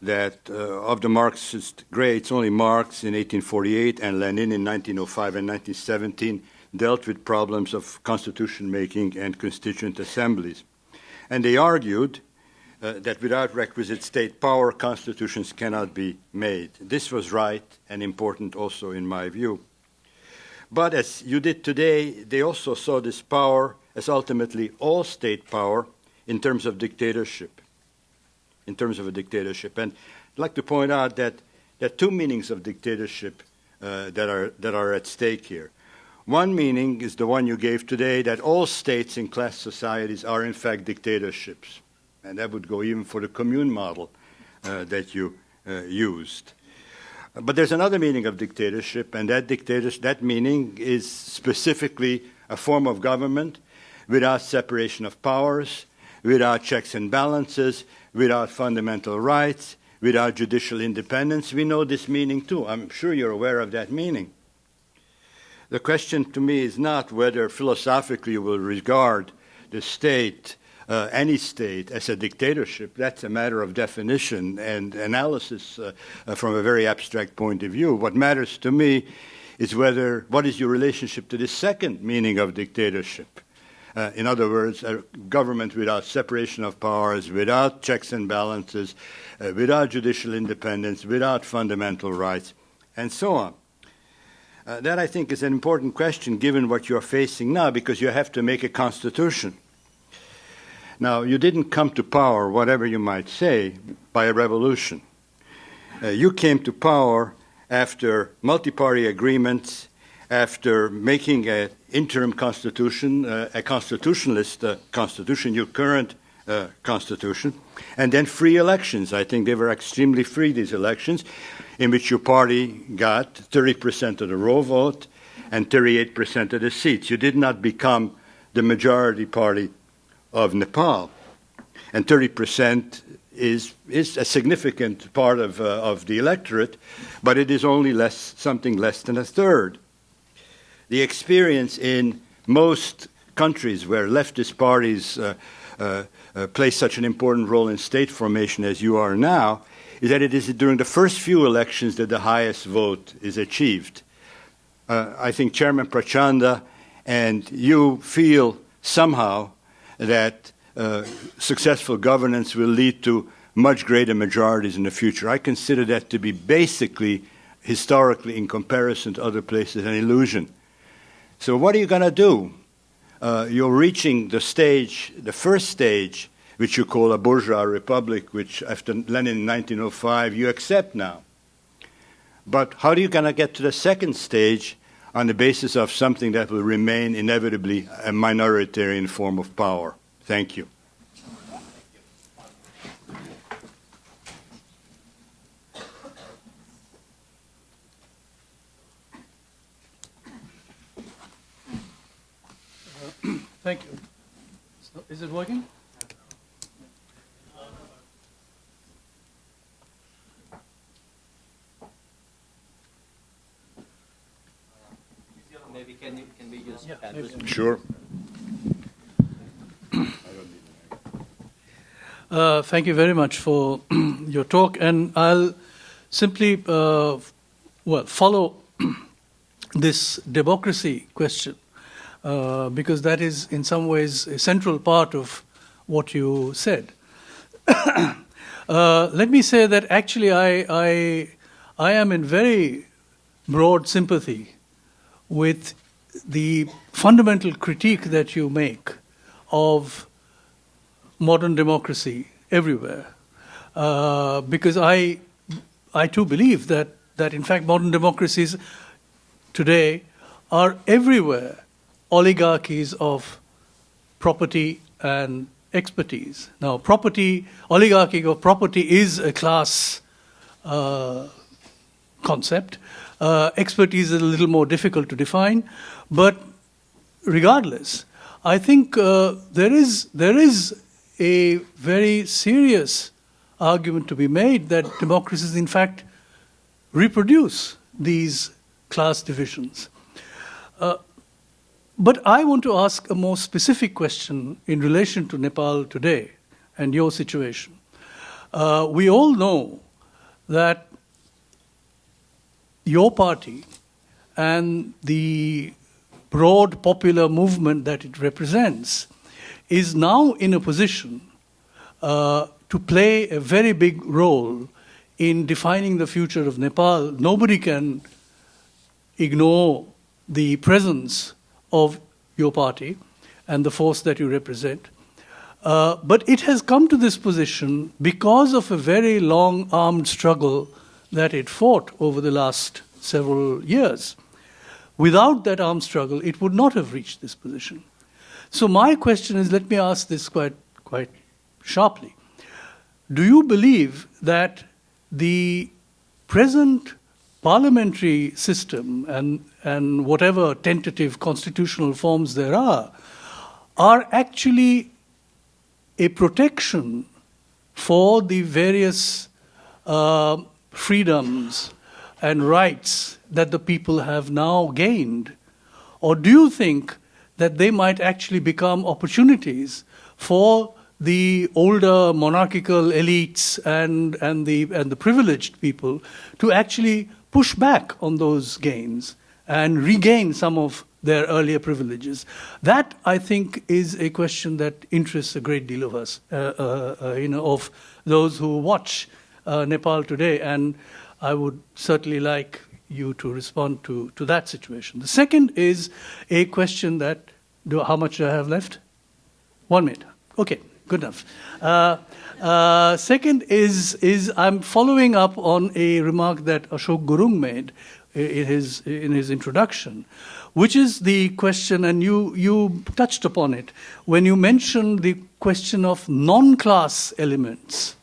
that of the Marxist greats, only Marx in 1848 and Lenin in 1905 and 1917 dealt with problems of constitution making and constituent assemblies. And they argued that without requisite state power, constitutions cannot be made. This was right and important also in my view. But as you did today, they also saw this power as ultimately all state power in terms of dictatorship, in terms of a dictatorship. And I'd like to point out that there are two meanings of dictatorship that are at stake here. One meaning is the one you gave today, that all states in class societies are in fact dictatorships. And that would go even for the commune model that you used. But there's another meaning of dictatorship, and that meaning is specifically a form of government without separation of powers, without checks and balances, without fundamental rights, without judicial independence. We know this meaning too. I'm sure you're aware of that meaning. The question to me is not whether philosophically you will regard the state, any state, as a dictatorship. That's a matter of definition and analysis from a very abstract point of view. What matters to me is what is your relationship to the second meaning of dictatorship? In other words, a government without separation of powers, without checks and balances, without judicial independence, without fundamental rights, and so on. That, I think, is an important question given what you're facing now, because you have to make a constitution. Now, you didn't come to power, whatever you might say, by a revolution. You came to power after multi-party agreements, after making an interim constitution, a constitutionalist constitution, your current constitution, and then free elections. I think they were extremely free, these elections, in which your party got 30% of the raw vote and 38% of the seats. You did not become the majority party of Nepal. And 30% is a significant part of the electorate, but it is only something less than a third. The experience in most countries where leftist parties play such an important role in state formation as you are now is that it is during the first few elections that the highest vote is achieved. I think Chairman Prachanda and you feel somehow that successful governance will lead to much greater majorities in the future. I consider that to be basically, historically, in comparison to other places, an illusion. So what are you going to do? You're reaching the stage, the first stage, which you call a bourgeois republic, which after Lenin in 1905, you accept now. But how are you going to get to the second stage on the basis of something that will remain inevitably a minoritarian form of power? Thank you. Thank you. Is it working? Maybe can we just add this? Sure. Thank you very much for your talk, and I'll simply follow this democracy question because that is in some ways a central part of what you said. Let me say that actually I am in very broad sympathy with the fundamental critique that you make of modern democracy everywhere, because I too believe that in fact modern democracies today are everywhere oligarchies of property and expertise. Now, oligarchy of property is a class concept. Expertise is a little more difficult to define, but regardless, I think there is a very serious argument to be made that democracies, in fact, reproduce these class divisions. But I want to ask a more specific question in relation to Nepal today and your situation. We all know that your party and the broad popular movement that it represents is now in a position to play a very big role in defining the future of Nepal. Nobody can ignore the presence of your party and the force that you represent. But it has come to this position because of a very long armed struggle that it fought over the last several years. Without that armed struggle, it would not have reached this position. So my question is, let me ask this quite sharply. Do you believe that the present parliamentary system and whatever tentative constitutional forms there are actually a protection for the various freedoms and rights that the people have now gained? Or do you think that they might actually become opportunities for the older monarchical elites and the privileged people to actually push back on those gains and regain some of their earlier privileges? That, I think, is a question that interests a great deal of us, of those who watch Nepal today, and I would certainly like you to respond to that situation. The second is a question that, how much do I have left? 1 minute. Okay, good enough. Second is I'm following up on a remark that Ashok Gurung made in his introduction, which is the question, and you touched upon it, when you mentioned the question of non-class elements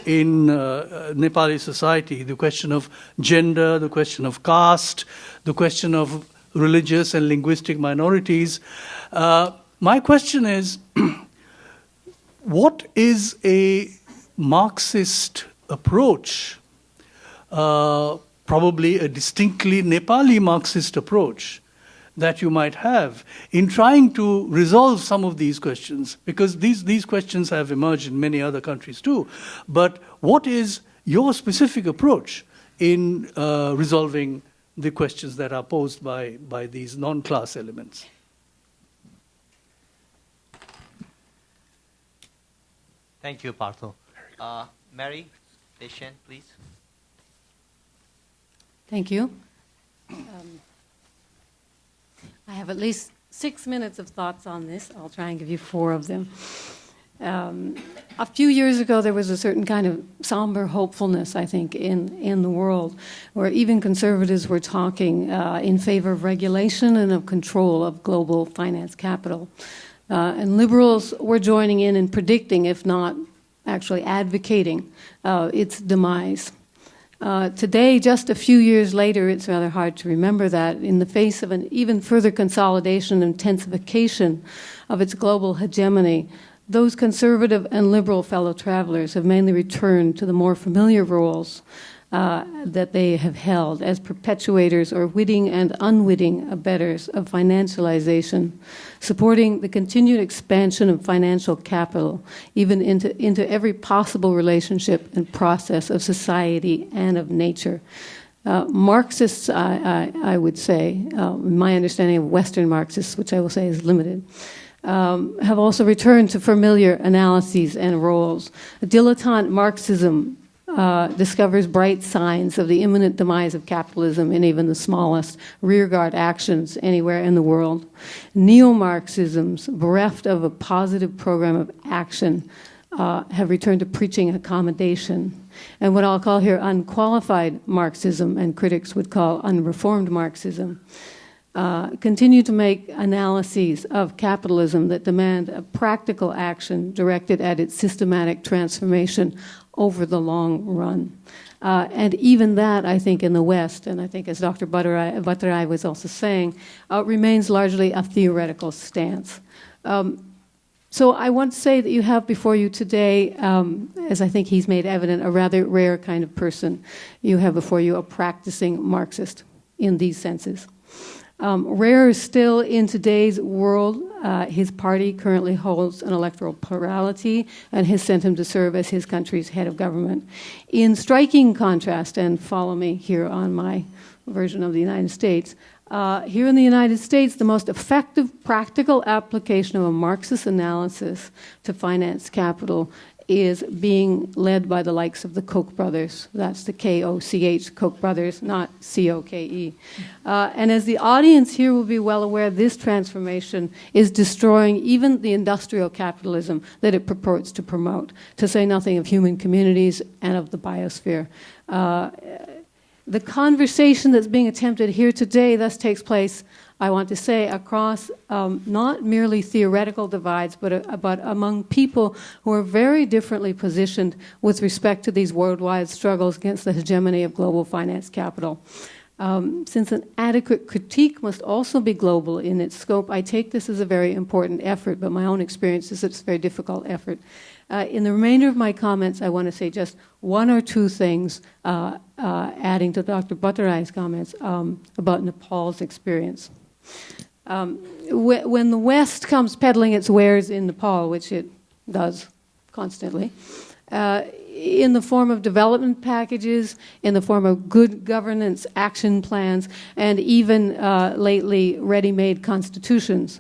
in Nepali society, the question of gender, the question of caste, the question of religious and linguistic minorities. My question is, what is a Marxist approach, probably a distinctly Nepali Marxist approach, that you might have in trying to resolve some of these questions? Because these questions have emerged in many other countries too. But what is your specific approach in resolving the questions that are posed by these non-class elements? Thank you, Partho. Mary, Deshen, please. Thank you. I have at least 6 minutes of thoughts on this. I'll try and give you 4 of them. A few years ago, there was a certain kind of somber hopefulness, I think, in the world, where even conservatives were talking in favor of regulation and of control of global finance capital. And liberals were joining in and predicting, if not actually advocating, its demise. Today, just a few years later, it's rather hard to remember that, in the face of an even further consolidation and intensification of its global hegemony, those conservative and liberal fellow travelers have mainly returned to the more familiar roles that they have held as perpetuators or witting and unwitting abettors of financialization, supporting the continued expansion of financial capital, even into every possible relationship and process of society and of nature. Marxists, I would say, my understanding of Western Marxists, which I will say is limited, have also returned to familiar analyses and roles. Dilettante Marxism discovers bright signs of the imminent demise of capitalism in even the smallest rearguard actions anywhere in the world. Neo-Marxisms, bereft of a positive program of action, have returned to preaching accommodation. And what I'll call here unqualified Marxism, and critics would call unreformed Marxism, continue to make analyses of capitalism that demand a practical action directed at its systematic transformation over the long run. And even that, I think, in the West, and I think as Dr. Bhattarai was also saying, remains largely a theoretical stance. So I want to say that you have before you today, as I think he's made evident, a rather rare kind of person. You have before you a practicing Marxist in these senses. Rare still in today's world. His party currently holds an electoral plurality and has sent him to serve as his country's head of government. In striking contrast, and follow me here on my version of the United States, here in the United States, the most effective practical application of a Marxist analysis to finance capital is being led by the likes of the Koch brothers. That's the K-O-C-H, Koch brothers, not C-O-K-E. And as the audience here will be well aware, this transformation is destroying even the industrial capitalism that it purports to promote, to say nothing of human communities and of the biosphere. The conversation that's being attempted here today thus takes place, I want to say, across not merely theoretical divides, but among people who are very differently positioned with respect to these worldwide struggles against the hegemony of global finance capital. Since an adequate critique must also be global in its scope, I take this as a very important effort, but my own experience is it's a very difficult effort. In the remainder of my comments, I want to say just one or two things, adding to Dr. Bhattarai's comments about Nepal's experience. When the West comes peddling its wares in Nepal, which it does constantly, in the form of development packages, in the form of good governance action plans, and even lately ready-made constitutions,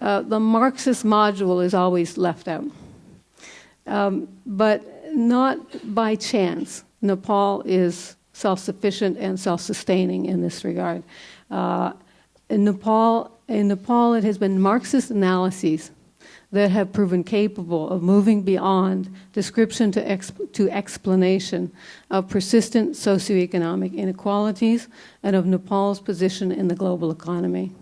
the Marxist module is always left out. But not by chance. Nepal is self-sufficient and self-sustaining in this regard. In Nepal, it has been Marxist analyses that have proven capable of moving beyond description to explanation of persistent socioeconomic inequalities and of Nepal's position in the global economy.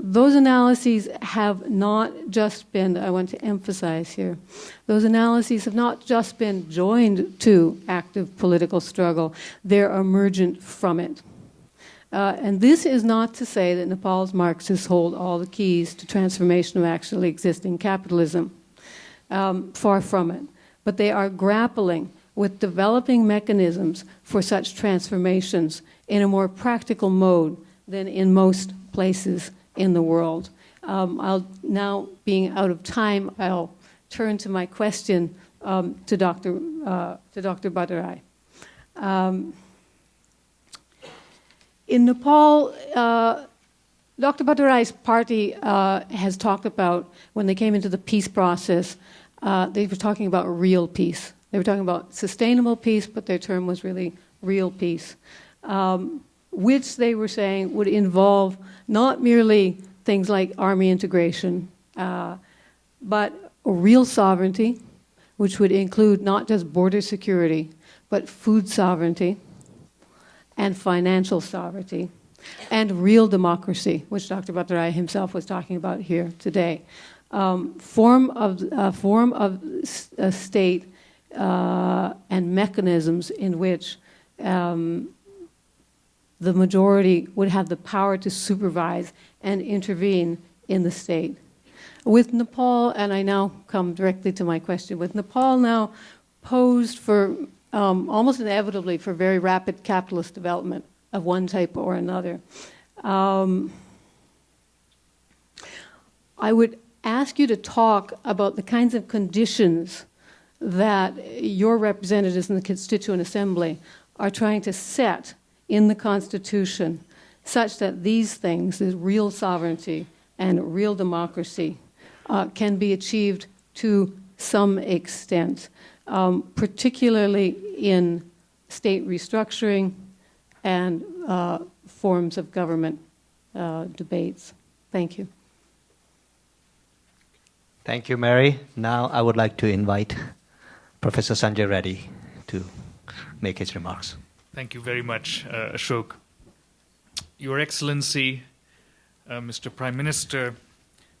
Those analyses have not just been, I want to emphasize here, those analyses have not just been joined to active political struggle, they're emergent from it. And this is not to say that Nepal's Marxists hold all the keys to transformation of actually existing capitalism. Far from it. But they are grappling with developing mechanisms for such transformations in a more practical mode than in most places in the world. I'll now, being out of time, I'll turn to my question to Dr. Bhattarai. In Nepal, Dr. Bhattarai's party has talked about, when they came into the peace process, they were talking about real peace. They were talking about sustainable peace, but their term was really real peace, which they were saying would involve not merely things like army integration, but real sovereignty, which would include not just border security, but food sovereignty, and financial sovereignty, and real democracy, which Dr. Bhattarai himself was talking about here today. Form of a state and mechanisms in which the majority would have the power to supervise and intervene in the state. With Nepal, and I now come directly to my question, with Nepal now posed for almost inevitably for very rapid capitalist development of one type or another. I would ask you to talk about the kinds of conditions that your representatives in the Constituent Assembly are trying to set in the Constitution such that these things, this real sovereignty and real democracy, can be achieved to some extent. Particularly in state restructuring and forms of government debates. Thank you. Thank you, Mary. Now I would like to invite Professor Sanjay Reddy to make his remarks. Thank you very much, Ashok. Your Excellency, Mr. Prime Minister,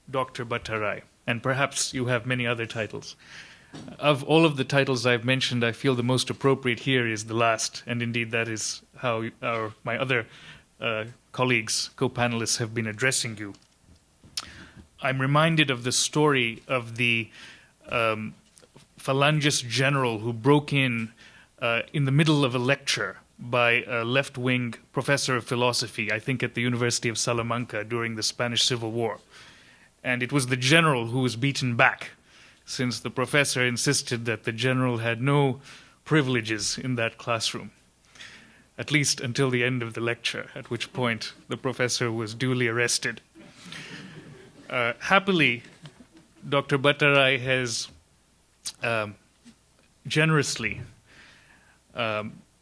Dr. Bhattarai, and perhaps you have many other titles. Of all of the titles I've mentioned, I feel the most appropriate here is the last, and indeed that is how my other colleagues, co-panelists, have been addressing you. I'm reminded of the story of the phalangist general who broke in the middle of a lecture by a left-wing professor of philosophy, I think at the University of Salamanca during the Spanish Civil War. And it was the general who was beaten back, since the professor insisted that the general had no privileges in that classroom, at least until the end of the lecture, at which point the professor was duly arrested. Happily, Dr. Bhattarai has generously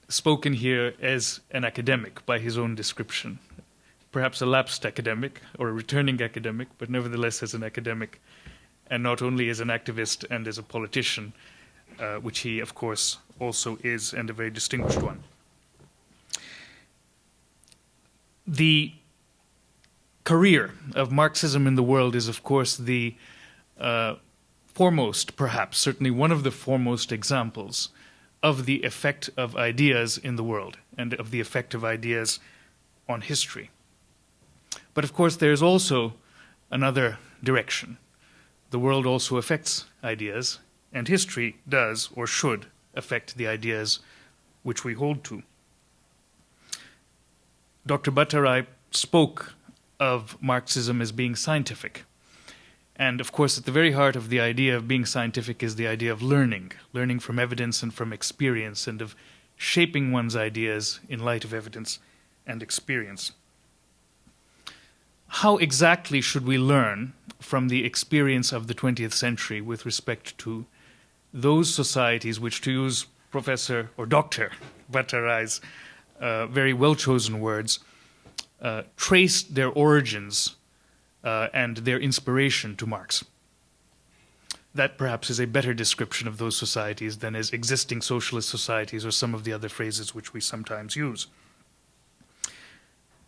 spoken here as an academic by his own description. Perhaps a lapsed academic or a returning academic, but nevertheless as an academic, and not only as an activist and as a politician, which he, of course, also is, and a very distinguished one. The career of Marxism in the world is, of course, the foremost, perhaps, certainly one of the foremost examples of the effect of ideas in the world and of the effect of ideas on history. But of course, there's also another direction. The world also affects ideas, and history does or should affect the ideas which we hold to. Dr. Bhattarai spoke of Marxism as being scientific. And of course, at the very heart of the idea of being scientific is the idea of learning from evidence and from experience, and of shaping one's ideas in light of evidence and experience. How exactly should we learn from the experience of the 20th century with respect to those societies which, to use Professor or Dr. Bhattarai's very well-chosen words, traced their origins and their inspiration to Marx? That perhaps is a better description of those societies than as existing socialist societies or some of the other phrases which we sometimes use.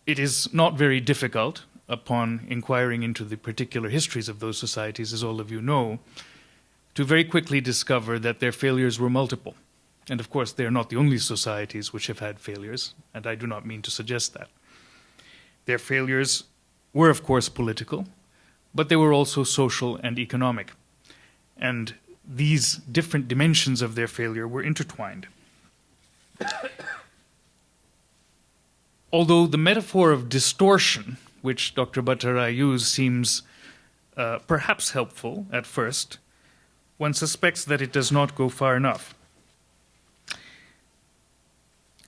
It is not very difficult, upon inquiring into the particular histories of those societies, as all of you know, to very quickly discover that their failures were multiple. And of course, they are not the only societies which have had failures, and I do not mean to suggest that. Their failures were, of course, political, but they were also social and economic. And these different dimensions of their failure were intertwined. Although the metaphor of distortion, which Dr. Bhattarai used, seems perhaps helpful at first, one suspects that it does not go far enough.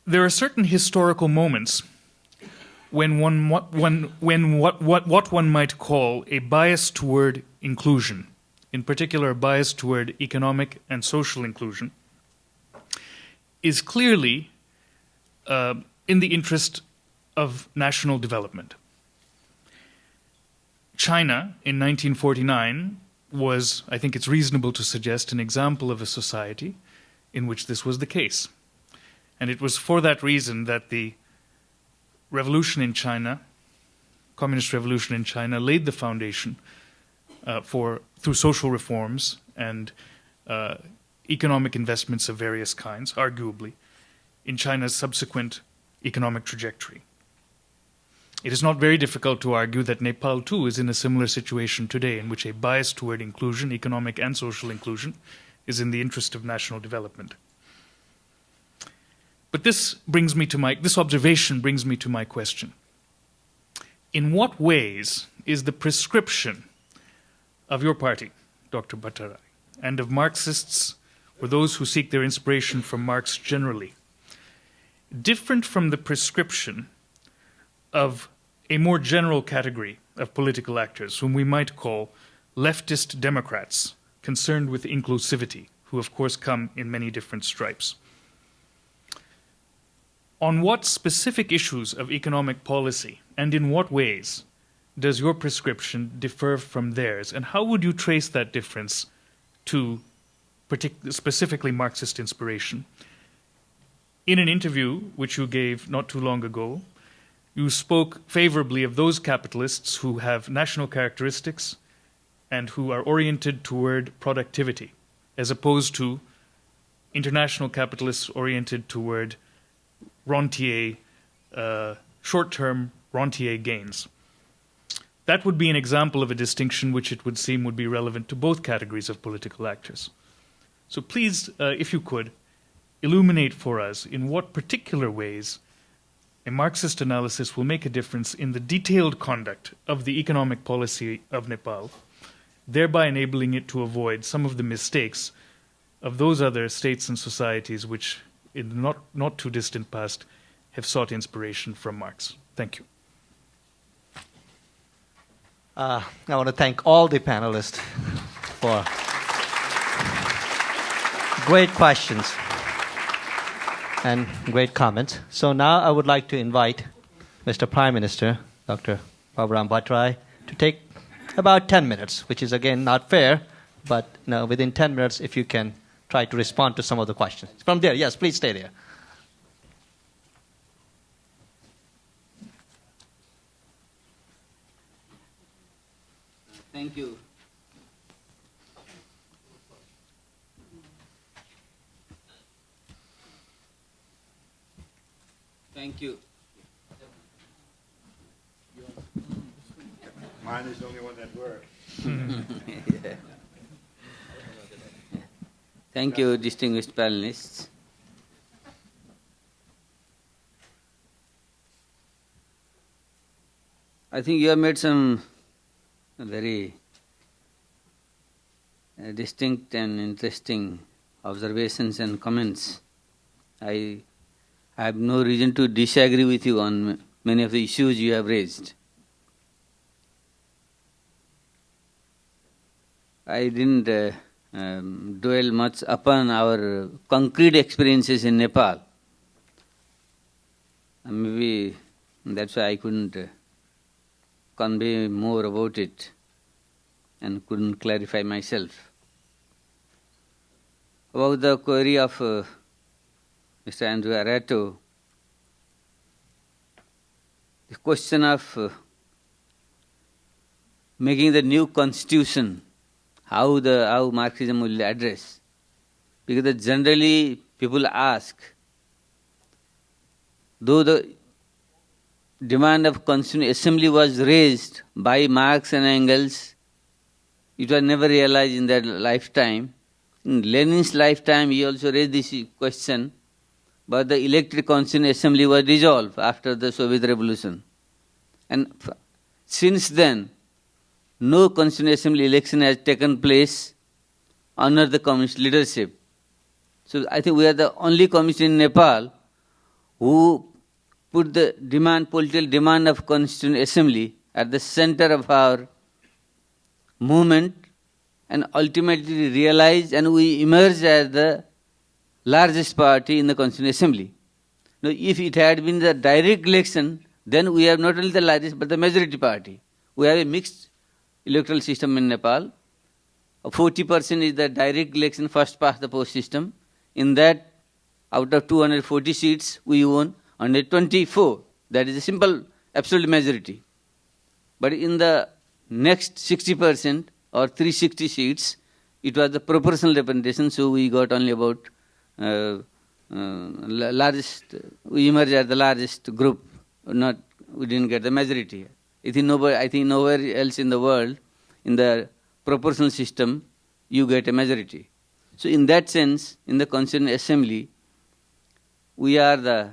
There are certain historical moments when what one might call a bias toward inclusion, in particular a bias toward economic and social inclusion, is clearly in the interest of national development. China in 1949 was, I think it's reasonable to suggest, an example of a society in which this was the case. And it was for that reason that the revolution in China, communist revolution in China, laid the foundation through social reforms and economic investments of various kinds, arguably, in China's subsequent economic trajectory. It is not very difficult to argue that Nepal, too, is in a similar situation today, in which a bias toward inclusion, economic and social inclusion, is in the interest of national development. But this observation brings me to my question. In what ways is the prescription of your party, Dr. Bhattarai, and of Marxists, or those who seek their inspiration from Marx generally, different from the prescription of a more general category of political actors, whom we might call leftist Democrats, concerned with inclusivity, who of course come in many different stripes? On what specific issues of economic policy, and in what ways, does your prescription differ from theirs? And how would you trace that difference to specifically Marxist inspiration? In an interview which you gave not too long ago, you spoke favorably of those capitalists who have national characteristics and who are oriented toward productivity, as opposed to international capitalists oriented toward rentier, short-term rentier gains. That would be an example of a distinction which it would seem would be relevant to both categories of political actors. So please, if you could, illuminate for us in what particular ways a Marxist analysis will make a difference in the detailed conduct of the economic policy of Nepal, thereby enabling it to avoid some of the mistakes of those other states and societies which, in the not too distant past, have sought inspiration from Marx. Thank you. I want to thank all the panelists for Great questions and great comments. So now I would like to invite Mr. Prime Minister, Dr. Bhaburam Bhattarai, to take about 10 minutes, which is again not fair, but within 10 minutes, if you can try to respond to some of the questions. From there, yes, please stay there. Thank you. Thank you. Mine is the only one that works. Yeah. Thank you, distinguished panelists. I think you have made some very distinct and interesting observations and comments. I have no reason to disagree with you on many of the issues you have raised. I didn't dwell much upon our concrete experiences in Nepal. Maybe that's why I couldn't convey more about it and couldn't clarify myself. About the query of Mr. Andrew Arato, the question of making the new constitution, how Marxism will address. Because generally people ask, though the demand of Constitutional Assembly was raised by Marx and Engels, it was never realized in their lifetime. In Lenin's lifetime, he also raised this question, but the elected Constitutional Assembly was dissolved after the Soviet Revolution. And since then, no Constitutional Assembly election has taken place under the communist leadership. So I think we are the only communists in Nepal who put the political demand of Constitutional Assembly at the center of our movement and ultimately realized, and we emerged as the largest party in the Constitutional Assembly. Now, if it had been the direct election, then we have not only the largest but the majority party. We have a mixed electoral system in Nepal. 40% is the direct election, first past the post system. In that, out of 240 seats, we won 124. That is a simple absolute majority. But in the next 60% or 360 seats, it was the proportional representation, so we got only about largest, we emerged as the largest group, we didn't get the majority. I think nowhere else in the world, in the proportional system, you get a majority. So in that sense, in the Constitutional Assembly, we are the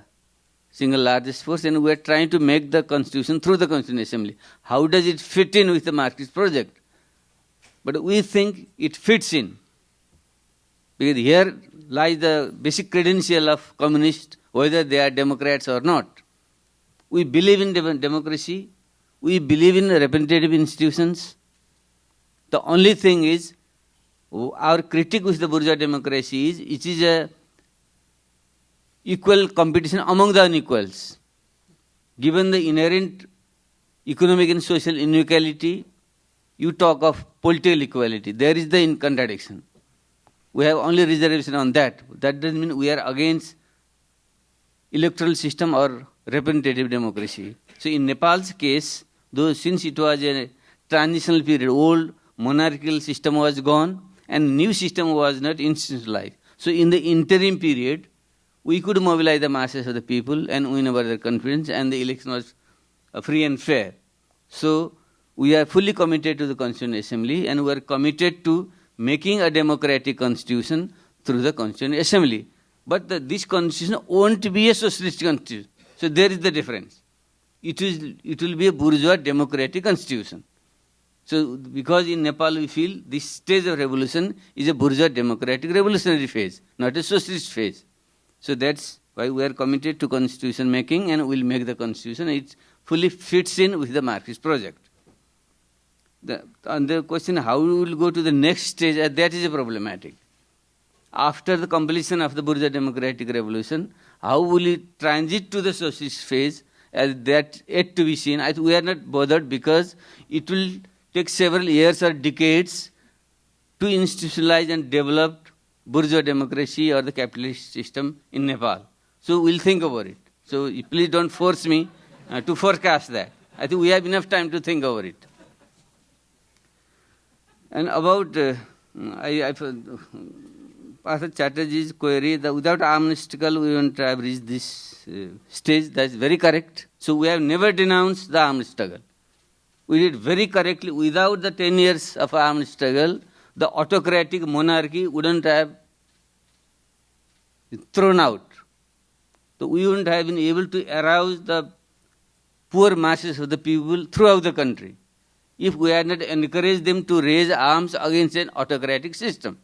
single largest force and we are trying to make the constitution through the Constitutional Assembly. How does it fit in with the Marxist project? But we think it fits in. Because here lies the basic credential of communists, whether they are Democrats or not. We believe in democracy. We believe in representative institutions. The only thing is, our critique with the bourgeois democracy is, it is a equal competition among the unequals. Given the inherent economic and social inequality, you talk of political equality. There is the contradiction. We have only reservation on that. That doesn't mean we are against electoral system or representative democracy. So in Nepal's case, though since it was a transitional period, old monarchical system was gone and new system was not institutionalized. So in the interim period, we could mobilize the masses of the people and win over their confidence, and the election was free and fair. So we are fully committed to the Constitutional Assembly and we are committed to making a democratic constitution through the Constitutional Assembly. But this constitution won't be a socialist constitution. So there is the difference. It will be a bourgeois democratic constitution. So because in Nepal we feel this stage of revolution is a bourgeois democratic revolutionary phase, not a socialist phase. So that's why we are committed to constitution making and we'll make the constitution. It fully fits in with the Marxist project. On the question how we will go to the next stage, that is a problematic. after the completion of the bourgeois democratic revolution, how will it transit to the socialist phase? That yet to be seen. I think we are not bothered because it will take several years or decades to institutionalize and develop bourgeois democracy or the capitalist system in Nepal. So we'll think about it. So please don't force me to forecast that. I think we have enough time to think over it. And about Pastor Chatterjee's query, that without armed struggle we won't have reached this stage. That's very correct. So we have never denounced the armed struggle. We did very correctly. Without the 10 years of armed struggle, the autocratic monarchy wouldn't have thrown out. So we wouldn't have been able to arouse the poor masses of the people throughout the country if we had not encouraged them to raise arms against an autocratic system.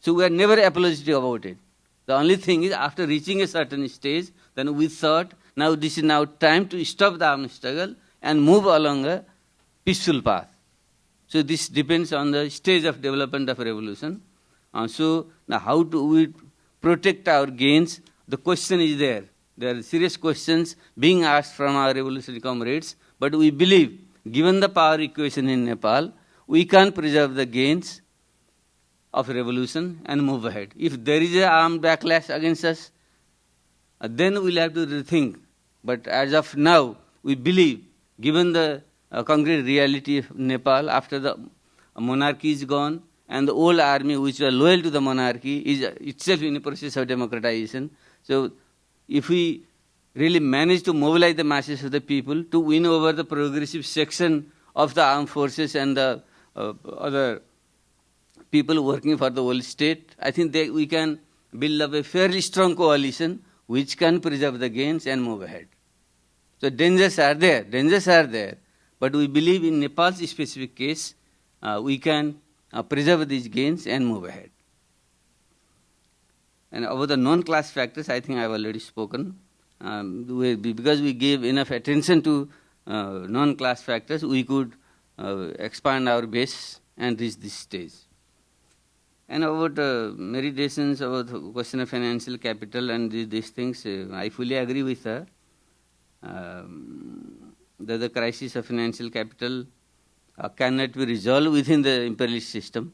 So we are never apologetic about it. The only thing is, after reaching a certain stage, then we thought, now this is now time to stop the armed struggle and move along a peaceful path. So this depends on the stage of development of a revolution. So now how do we protect our gains? The question is there. There are serious questions being asked from our revolutionary comrades, but we believe, given the power equation in Nepal, we can preserve the gains of revolution and move ahead. If there is an armed backlash against us, then we'll have to rethink. But as of now, we believe, given the concrete reality of Nepal, after the monarchy is gone, and the old army which was loyal to the monarchy is itself in a process of democratization. So if we really manage to mobilize the masses of the people to win over the progressive section of the armed forces and the other people working for the whole state, I think we can build up a fairly strong coalition which can preserve the gains and move ahead. So dangers are there, but we believe in Nepal's specific case, we can preserve these gains and move ahead. And about the non-class factors, I think I have already spoken. Because we gave enough attention to non-class factors, we could expand our base and reach this stage. And about meditations about the question of financial capital and these things, I fully agree with her. That the crisis of financial capital cannot be resolved within the imperialist system.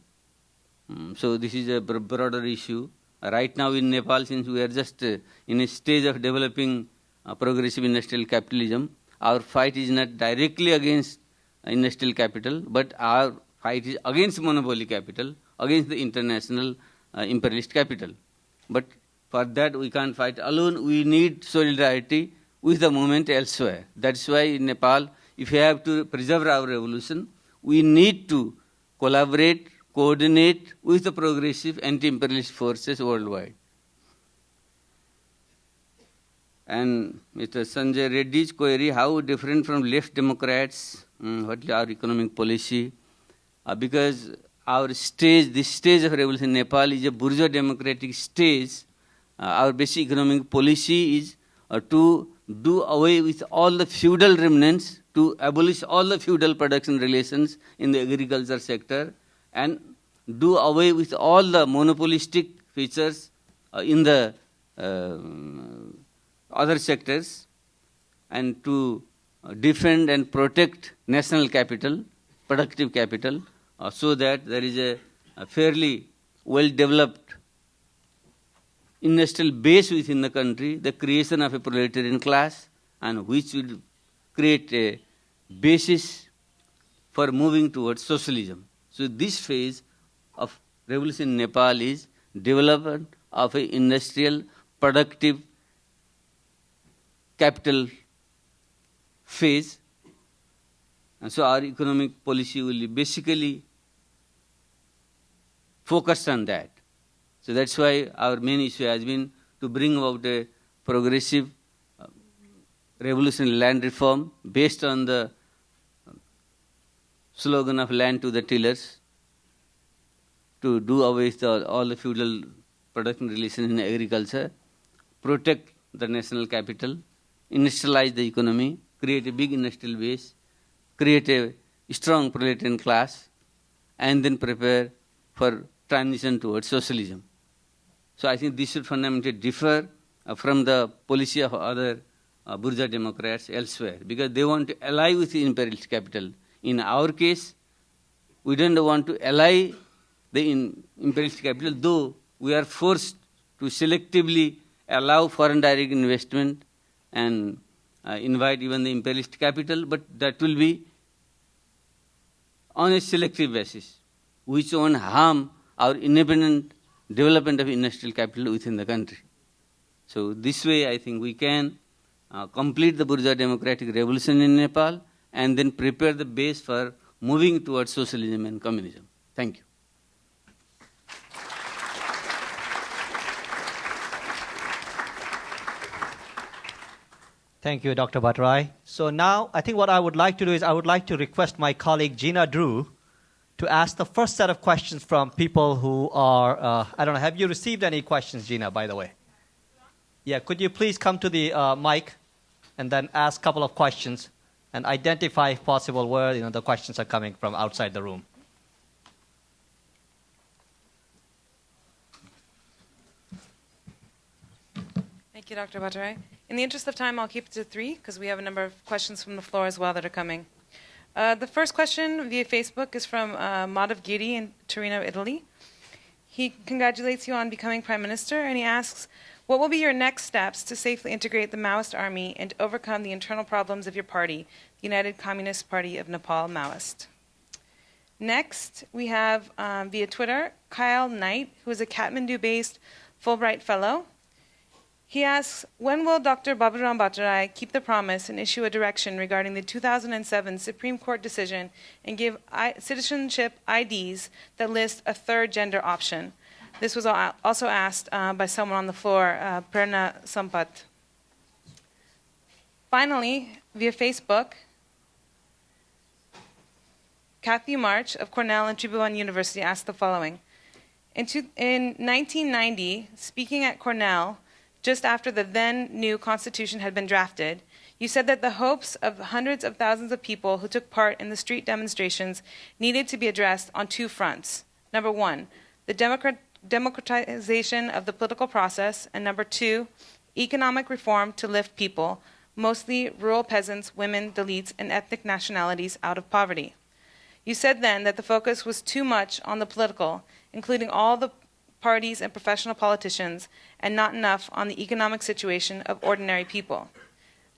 So this is a broader issue. Right now in Nepal, since we are just in a stage of developing progressive industrial capitalism, our fight is not directly against industrial capital, but our fight is against monopoly capital, against the international imperialist capital. But for that we can't fight alone. We need solidarity with the movement elsewhere. That's why in Nepal, if we have to preserve our revolution, we need to collaborate, coordinate with the progressive anti-imperialist forces worldwide. And Mr. Sanjay Reddy's query, how different from left Democrats, what is our economic policy? Because our stage, this stage of revolution in Nepal is a bourgeois democratic stage. Our basic economic policy is to do away with all the feudal remnants, to abolish all the feudal production relations in the agriculture sector, and do away with all the monopolistic features in the other sectors, and to defend and protect national capital, productive capital, so that there is a fairly well-developed industrial base within the country, the creation of a proletarian class, and which will create a basis for moving towards socialism. So this phase of revolution in Nepal is development of an industrial, productive capital phase. And so our economic policy will be basically focused on that. So that's why our main issue has been to bring about a progressive revolutionary land reform based on the slogan of land to the tillers, to do away with all the feudal production relations in agriculture, protect the national capital, industrialize the economy, create a big industrial base, create a strong proletarian class, and then prepare for transition towards socialism. So I think this should fundamentally differ from the policy of other bourgeois democrats elsewhere, because they want to ally with the imperialist capital. In our case, we don't want to ally the imperialist capital, though we are forced to selectively allow foreign direct investment and invite even the imperialist capital, but that will be on a selective basis, which won't harm our independent development of industrial capital within the country. So this way I think we can complete the bourgeois democratic revolution in Nepal and then prepare the base for moving towards socialism and communism. Thank you. Thank you, Dr. Bhattarai. So now I think what I would like to do is I would like to request my colleague Gina Drew to ask the first set of questions from people who are, I don't know, have you received any questions, Gina, by the way? Yeah, could you please come to the mic and then ask a couple of questions and identify, if possible, where the questions are coming from outside the room. Thank you, Dr. Bhattarai. In the interest of time, I'll keep it to 3 because we have a number of questions from the floor as well that are coming. The first question via Facebook is from Madhav Giri in Torino, Italy. He congratulates you on becoming Prime Minister, and he asks, what will be your next steps to safely integrate the Maoist army and to overcome the internal problems of your party, the United Communist Party of Nepal Maoist? Next, we have via Twitter, Kyle Knight, who is a Kathmandu-based Fulbright Fellow. He asks, when will Dr. Baburam Bhattarai keep the promise and issue a direction regarding the 2007 Supreme Court decision and give citizenship IDs that list a third gender option? This was also asked by someone on the floor, Prerna Sampat. Finally, via Facebook, Kathy March of Cornell and Tribhuvan University asked the following. In 1990, speaking at Cornell, just after the then new constitution had been drafted, you said that the hopes of hundreds of thousands of people who took part in the street demonstrations needed to be addressed on 2 fronts. Number 1, the democratization of the political process, and number 2, economic reform to lift people, mostly rural peasants, women, Dalits, and ethnic nationalities out of poverty. You said then that the focus was too much on the political, including all the parties and professional politicians, and not enough on the economic situation of ordinary people.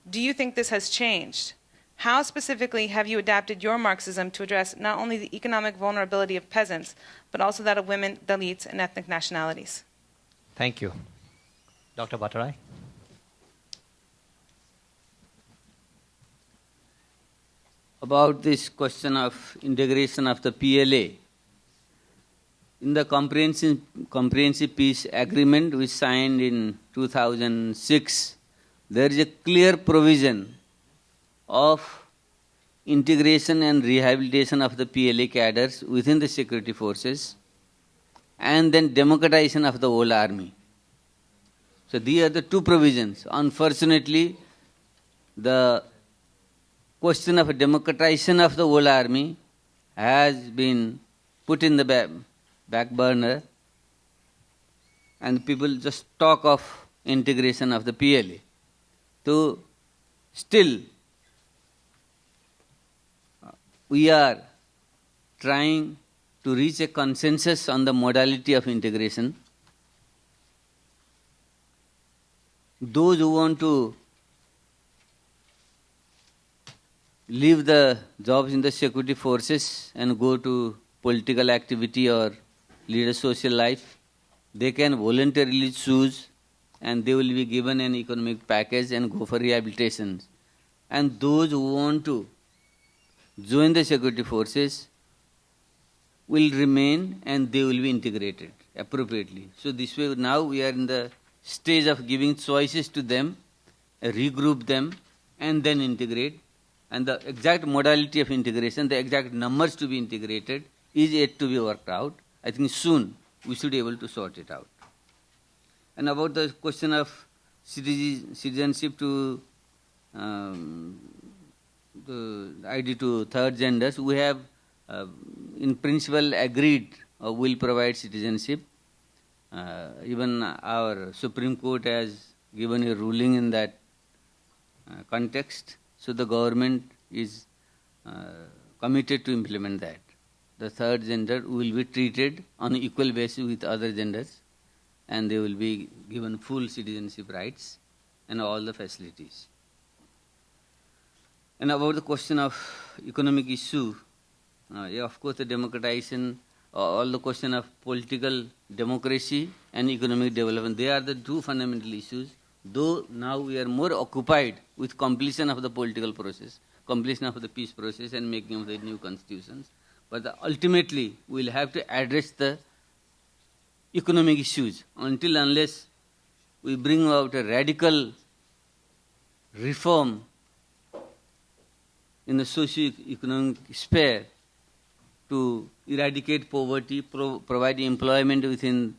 Do you think this has changed? How specifically have you adapted your Marxism to address not only the economic vulnerability of peasants, but also that of women, Dalits, and ethnic nationalities? Thank you. Dr. Bhattarai? About this question of integration of the PLA, in the comprehensive peace agreement which signed in 2006, there is a clear provision of integration and rehabilitation of the PLA cadres within the security forces, and then democratization of the whole army. So these are the 2 provisions. Unfortunately, the question of democratization of the whole army has been put in the back burner, and people just talk of integration of the PLA. So still, we are trying to reach a consensus on the modality of integration. Those who want to leave the jobs in the security forces and go to political activity or lead a social life, they can voluntarily choose, and they will be given an economic package and go for rehabilitation. And those who want to join the security forces will remain, and they will be integrated appropriately. So this way, now we are in the stage of giving choices to them, regroup them, and then integrate. And the exact modality of integration, the exact numbers to be integrated, is yet to be worked out. I think soon we should be able to sort it out. And about the question of citizenship to the ID to third genders, we have in principle agreed will provide citizenship. Even our Supreme Court has given a ruling in that context. So the government is committed to implement that. The third gender will be treated on equal basis with other genders, and they will be given full citizenship rights and all the facilities. And about the question of economic issue, of course the democratization, all the question of political democracy and economic development, they are the two fundamental issues, though now we are more occupied with completion of the political process, completion of the peace process and making of the new constitutions. But ultimately, we will have to address the economic issues unless we bring out a radical reform in the socio-economic sphere to eradicate poverty, provide employment within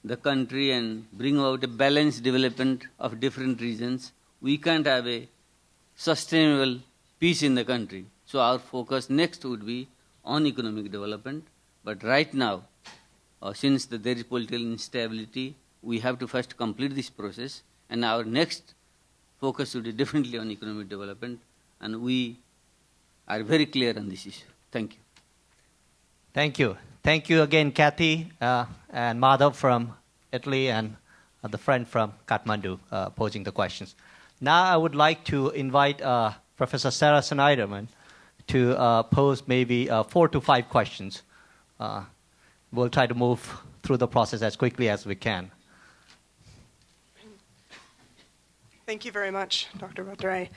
the country and bring out a balanced development of different regions. We can't have a sustainable peace in the country. So our focus next would be on economic development. But right now, since there is political instability, we have to first complete this process, and our next focus would be definitely on economic development, and we are very clear on this issue. Thank you. Thank you. Thank you again, Kathy and Madhav from Italy, and the friend from Kathmandu posing the questions. Now I would like to invite Professor Sarah Snyderman to pose maybe 4 to 5 questions. We'll try to move through the process as quickly as we can. Thank you very much, Dr. Bhattarai.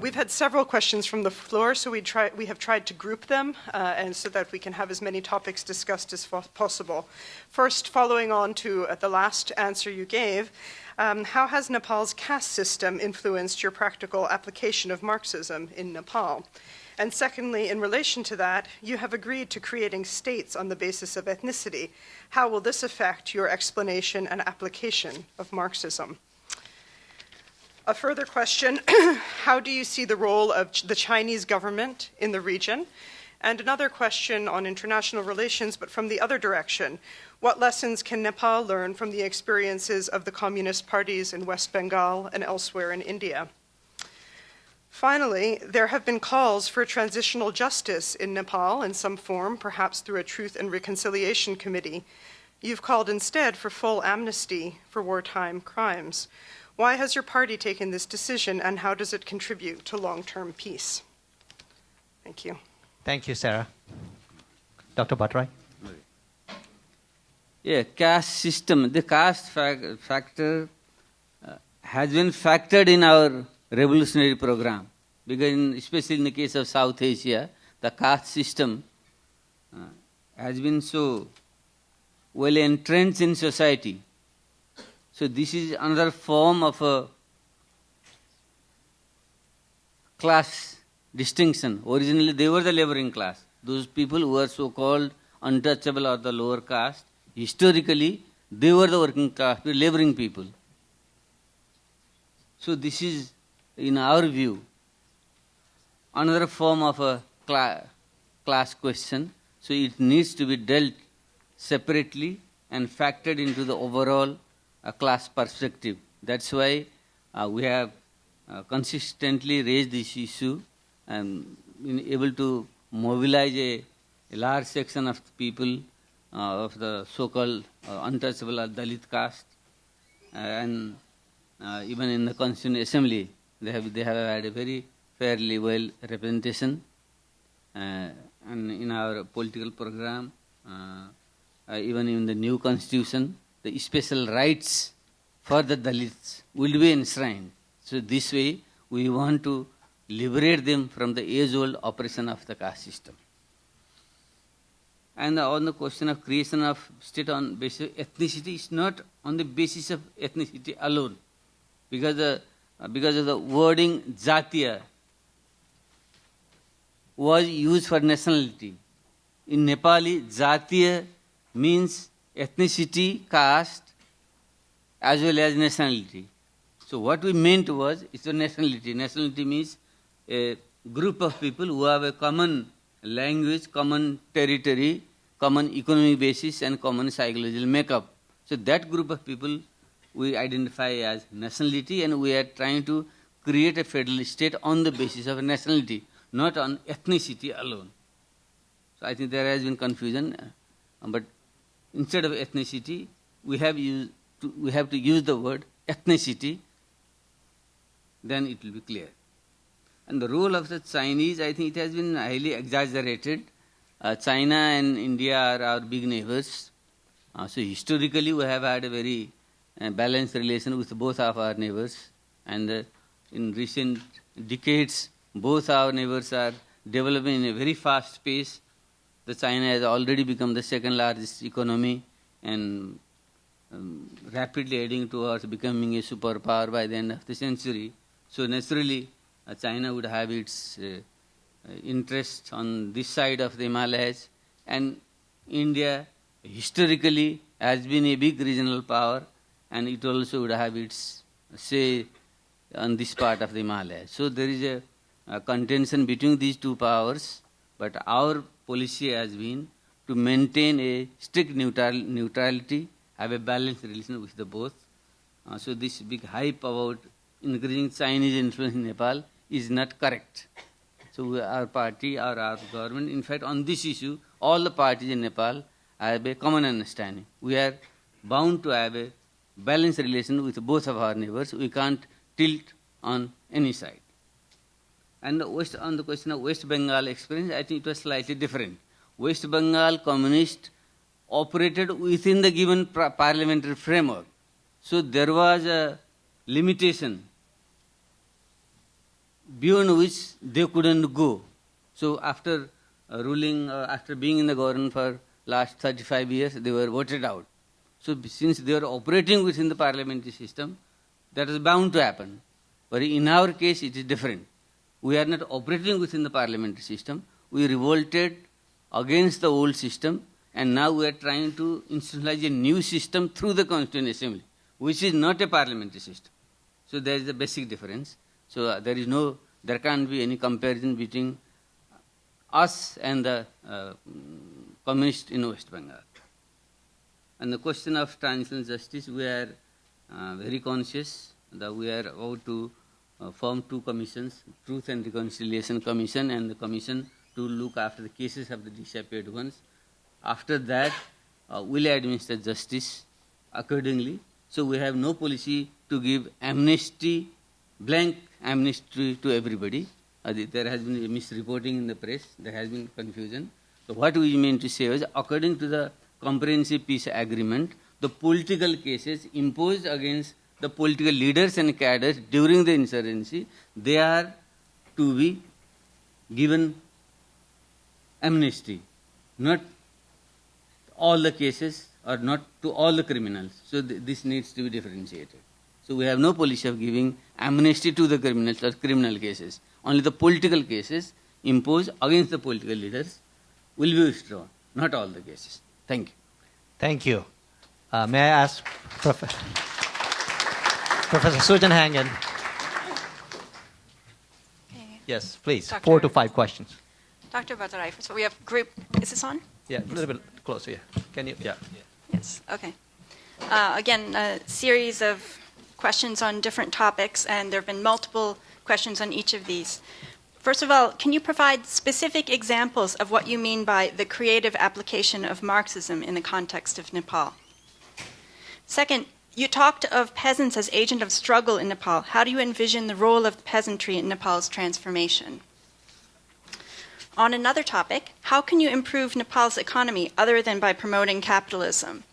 We've had several questions from the floor, so we have tried to group them and so that we can have as many topics discussed as possible. First, following on to the last answer you gave, how has Nepal's caste system influenced your practical application of Marxism in Nepal? And secondly, in relation to that, you have agreed to creating states on the basis of ethnicity. How will this affect your explanation and application of Marxism? A further question, how do you see the role of the Chinese government in the region? And another question on international relations, but from the other direction. What lessons can Nepal learn from the experiences of the communist parties in West Bengal and elsewhere in India? Finally, there have been calls for transitional justice in Nepal in some form, perhaps through a Truth and Reconciliation Committee. You've called instead for full amnesty for wartime crimes. Why has your party taken this decision, and how does it contribute to long-term peace? Thank you. Thank you, Sarah. Dr. Bhattarai? Yeah, caste system, the caste factor has been factored in our revolutionary program, because especially in the case of South Asia, the caste system has been so well entrenched in society. So this is another form of a class distinction. Originally they were the laboring class. Those people who were so-called untouchable or the lower caste, historically they were the working class, the laboring people. So this is, in our view, another form of a class question. So it needs to be dealt separately and factored into the overall class perspective. That's why we have consistently raised this issue and been able to mobilize a large section of the people of the so-called untouchable or Dalit caste, and even in the Constituent Assembly they have had a very fairly well representation, and in our political program, even in the new constitution, the special rights for the Dalits will be enshrined. So this way we want to liberate them from the age-old oppression of the caste system. And on the question of creation of state on basis of ethnicity, is not on the basis of ethnicity alone, because of the wording Jatiya was used for nationality. In Nepali, Jatiya means ethnicity, caste, as well as nationality. So what we meant was, it's a nationality. Nationality means a group of people who have a common language, common territory, common economic basis, and common psychological makeup. So that group of people we identify as nationality, and we are trying to create a federal state on the basis of nationality, not on ethnicity alone. So I think there has been confusion, but instead of ethnicity, we have to use the word ethnicity, then it will be clear. And the role of the Chinese, I think it has been highly exaggerated. China and India are our big neighbors. So historically we have had a very balanced relation with both of our neighbors. And in recent decades, both our neighbors are developing in a very fast pace. The China has already become the second largest economy and rapidly heading towards becoming a superpower by the end of the century. So naturally, China would have its interest on this side of the Himalayas, and India historically has been a big regional power, and it also would have its say on this part of the Himalayas. So there is a contention between these two powers, but our policy has been to maintain a strict neutrality, have a balanced relation with the both. So this big hype about increasing Chinese influence in Nepal is not correct. So our party or our government, in fact on this issue, all the parties in Nepal have a common understanding. We are bound to have a balanced relation with both of our neighbors. We can't tilt on any side. And on the question of West Bengal experience, I think it was slightly different. West Bengal communists operated within the given parliamentary framework. So there was a limitation beyond which they couldn't go. So after after being in the government for last 35 years, they were voted out. So since they were operating within the parliamentary system, that is bound to happen. But in our case, it is different. We are not operating within the parliamentary system. We revolted against the old system, and now we are trying to institutionalize a new system through the Constituent Assembly, which is not a parliamentary system. So there is a basic difference. So there can't be any comparison between us and the communists in West Bengal. And the question of transitional justice, we are very conscious that we are about to form two commissions, Truth and Reconciliation Commission and the Commission to look after the cases of the disappeared ones. After that, we'll administer justice accordingly. So we have no policy to give amnesty, blank amnesty to everybody. There has been misreporting in the press, there has been confusion. So what we mean to say is, according to the Comprehensive Peace Agreement, the political cases imposed against the political leaders and cadres during the insurgency, they are to be given amnesty, not all the cases or not to all the criminals. So this needs to be differentiated. So we have no policy of giving amnesty to the criminals or criminal cases. Only the political cases imposed against the political leaders will be withdrawn, not all the cases. Thank you. Thank you. May I ask Professor Sujan Hangen? Okay. Yes, please. Dr. 4 to 5 questions. Dr. Bhattarai, so we have group, is this on? Yeah, a little bit closer. Yeah. Can you? Yeah. Yes, okay. Again, a series of questions on different topics, and there have been multiple questions on each of these. First of all, can you provide specific examples of what you mean by the creative application of Marxism in the context of Nepal? Second, you talked of peasants as agent of struggle in Nepal. How do you envision the role of the peasantry in Nepal's transformation? On another topic, how can you improve Nepal's economy other than by promoting capitalism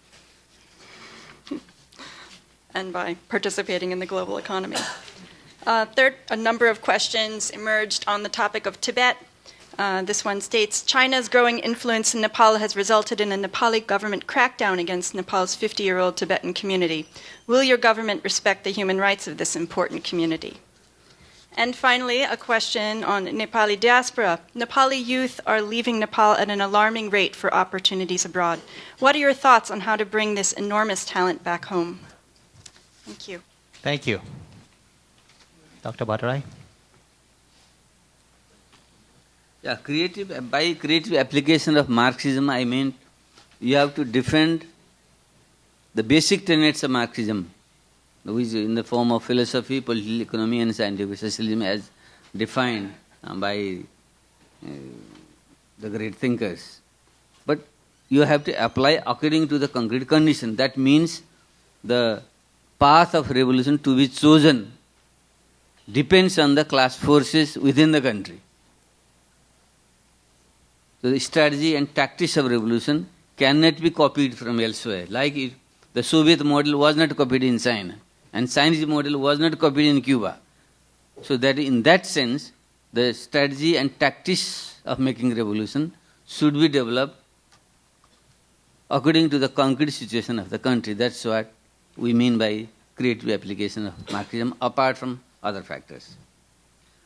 and by participating in the global economy? Third, a number of questions emerged on the topic of Tibet. This one states, China's growing influence in Nepal has resulted in a Nepali government crackdown against Nepal's 50-year-old Tibetan community. Will your government respect the human rights of this important community? And finally, a question on Nepali diaspora. Nepali youth are leaving Nepal at an alarming rate for opportunities abroad. What are your thoughts on how to bring this enormous talent back home? Thank you. Thank you. Dr. Bhattarai? Yeah, by creative application of Marxism, I mean you have to defend the basic tenets of Marxism, which in the form of philosophy, political economy and scientific socialism as defined by the great thinkers. But you have to apply according to the concrete condition. That means the path of revolution to be chosen depends on the class forces within the country. So the strategy and tactics of revolution cannot be copied from elsewhere. Like the Soviet model was not copied in China, and Chinese model was not copied in Cuba. So that in that sense, the strategy and tactics of making revolution should be developed according to the concrete situation of the country. That's what we mean by creative application of Marxism, apart from other factors.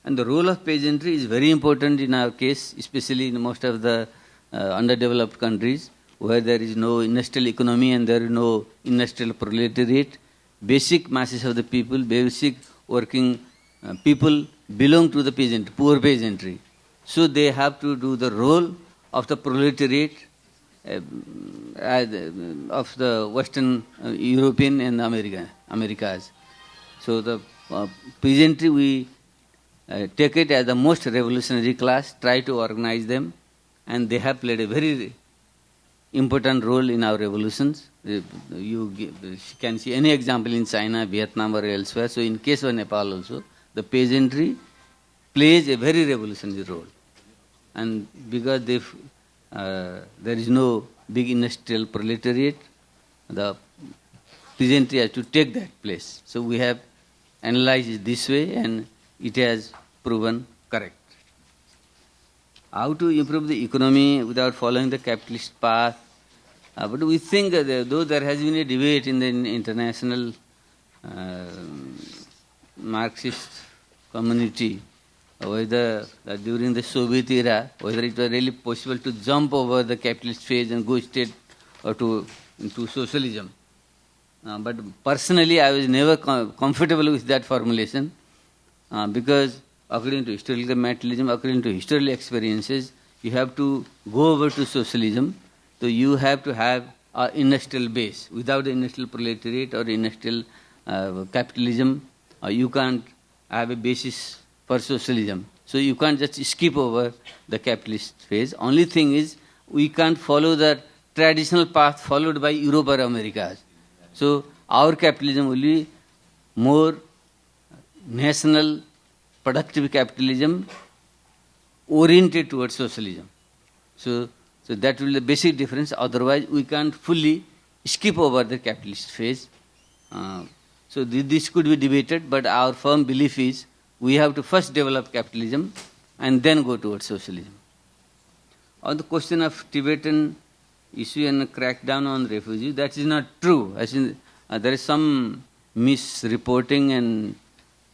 And the role of peasantry is very important in our case, especially in most of the underdeveloped countries where there is no industrial economy and there is no industrial proletariat. Basic masses of the people, basic working people belong to the peasant, poor peasantry. So they have to do the role of the proletariat of the Western European and Americas. So the peasantry, we take it as the most revolutionary class, try to organize them, and they have played a very important role in our revolutions. You can see any example in China, Vietnam or elsewhere. So in case of Nepal also, the peasantry plays a very revolutionary role. And because there is no big industrial proletariat, the peasantry has to take that place. So we have analyzed it this way and it has proven correct. How to improve the economy without following the capitalist path? But we think that though there has been a debate in the international Marxist community, whether during the Soviet era, whether it was really possible to jump over the capitalist phase and go straight into socialism. But personally, I was never comfortable with that formulation because according to historical materialism, according to historical experiences, you have to go over to socialism. So you have to have an industrial base. Without the industrial proletariat or industrial capitalism, you can't have a basis for socialism. So you can't just skip over the capitalist phase. Only thing is, we can't follow the traditional path followed by Europe or America. So our capitalism will be more national, productive capitalism oriented towards socialism. So that will be the basic difference. Otherwise, we can't fully skip over the capitalist phase. So this could be debated, but our firm belief is we have to first develop capitalism and then go towards socialism. On the question of Tibetan issue and crackdown on refugees, that is not true. As in, there is some misreporting and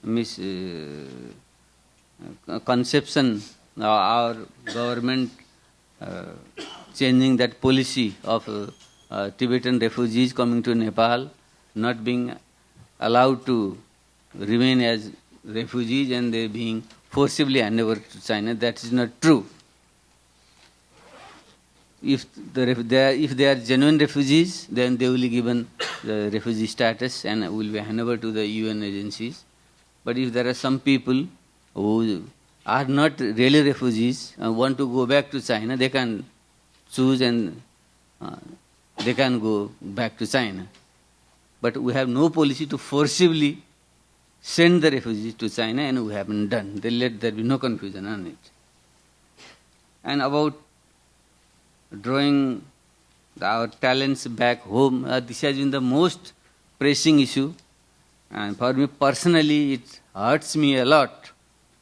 misconception. Our government changing that policy of Tibetan refugees coming to Nepal, not being allowed to remain as refugees and they being forcibly handed over to China. That is not true. If they are genuine refugees, then they will be given the refugee status and will be handed over to the UN agencies. But if there are some people who are not really refugees and want to go back to China, they can choose and they can go back to China. But we have no policy to forcibly send the refugees to China, and we haven't done. Let there be no confusion on it. And about drawing our talents back home, this has been the most pressing issue. And for me personally, it hurts me a lot.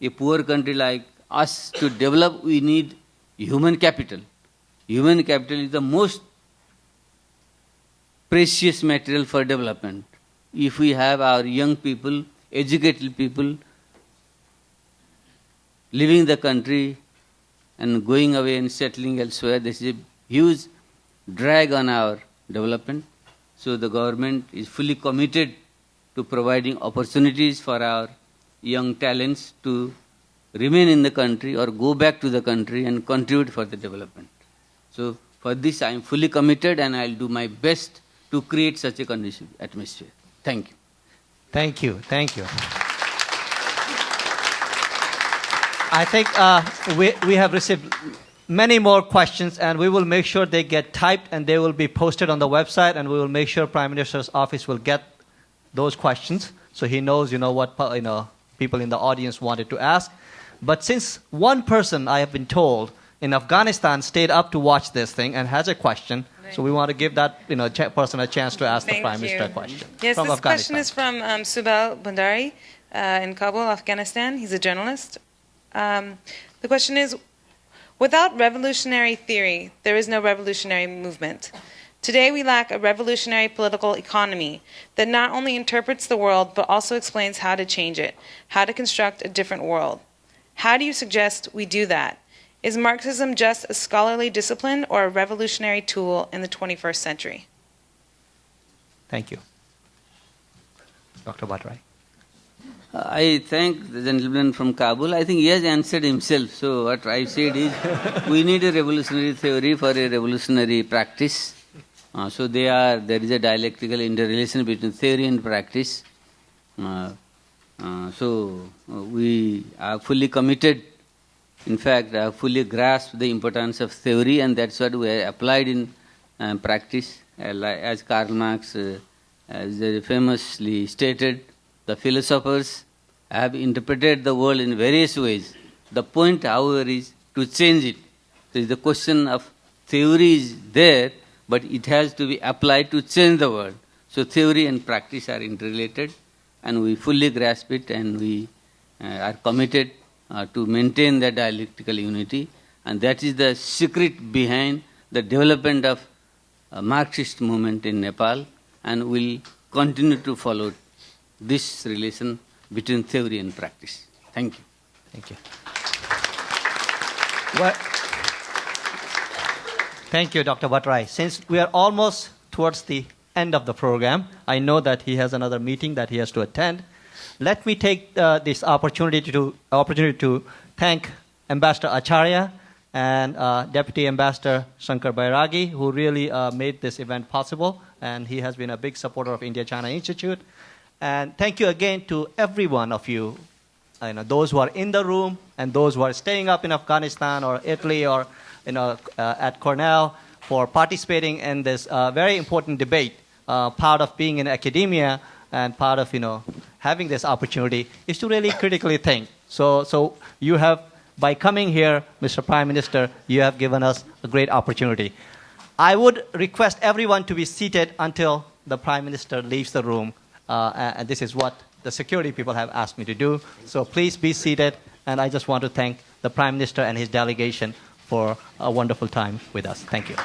A poor country like us to develop, we need human capital. Human capital is the most precious material for development. If we have our young people, educated people leaving the country and going away and settling elsewhere, this is a huge drag on our development. So the government is fully committed to providing opportunities for our young talents to remain in the country or go back to the country and contribute for the development. So for this I am fully committed and I will do my best to create such a conducive atmosphere. Thank you. Thank you. Thank you. I think we have received many more questions, and we will make sure they get typed and they will be posted on the website, and we will make sure Prime Minister's office will get those questions so he knows, what people in the audience wanted to ask. But since one person, I have been told, in Afghanistan stayed up to watch this thing and has a question, so we want to give that person a chance to ask the Prime Minister a question. Yes, from this question Afghanistan. is from Subal Bhandari in Kabul, Afghanistan. He's a journalist. The question is, without revolutionary theory, there is no revolutionary movement. Today we lack a revolutionary political economy that not only interprets the world but also explains how to change it, how to construct a different world. How do you suggest we do that? Is Marxism just a scholarly discipline or a revolutionary tool in the 21st century? Thank you. Dr. Bhattarai. I thank the gentleman from Kabul. I think he has answered himself. So what I said is, we need a revolutionary theory for a revolutionary practice. So there is a dialectical interrelation between theory and practice. So we are fully committed. In fact, I have fully grasped the importance of theory, and that's what we have applied in practice. As Karl Marx as famously stated, the philosophers have interpreted the world in various ways. The point, however, is to change it. So the question of theory is there, but it has to be applied to change the world. So theory and practice are interrelated, and we fully grasp it, and we are committed to maintain the dialectical unity, and that is the secret behind the development of Marxist movement in Nepal, and will continue to follow this relation between theory and practice. Thank you. Thank you. Well, thank you, Dr. Bhattarai. Since we are almost towards the end of the program, I know that he has another meeting that he has to attend. Let me take this opportunity to thank Ambassador Acharya and Deputy Ambassador Shankar Bairagi, who really made this event possible, and he has been a big supporter of India-China Institute. And thank you again to every one of you, those who are in the room and those who are staying up in Afghanistan or Italy or at Cornell, for participating in this very important debate. Part of being in academia and part of having this opportunity is to really critically think. So you have, by coming here, Mr. Prime Minister, you have given us a great opportunity. I would request everyone to be seated until the Prime Minister leaves the room. And this is what the security people have asked me to do. So please be seated. And I just want to thank the Prime Minister and his delegation for a wonderful time with us. Thank you.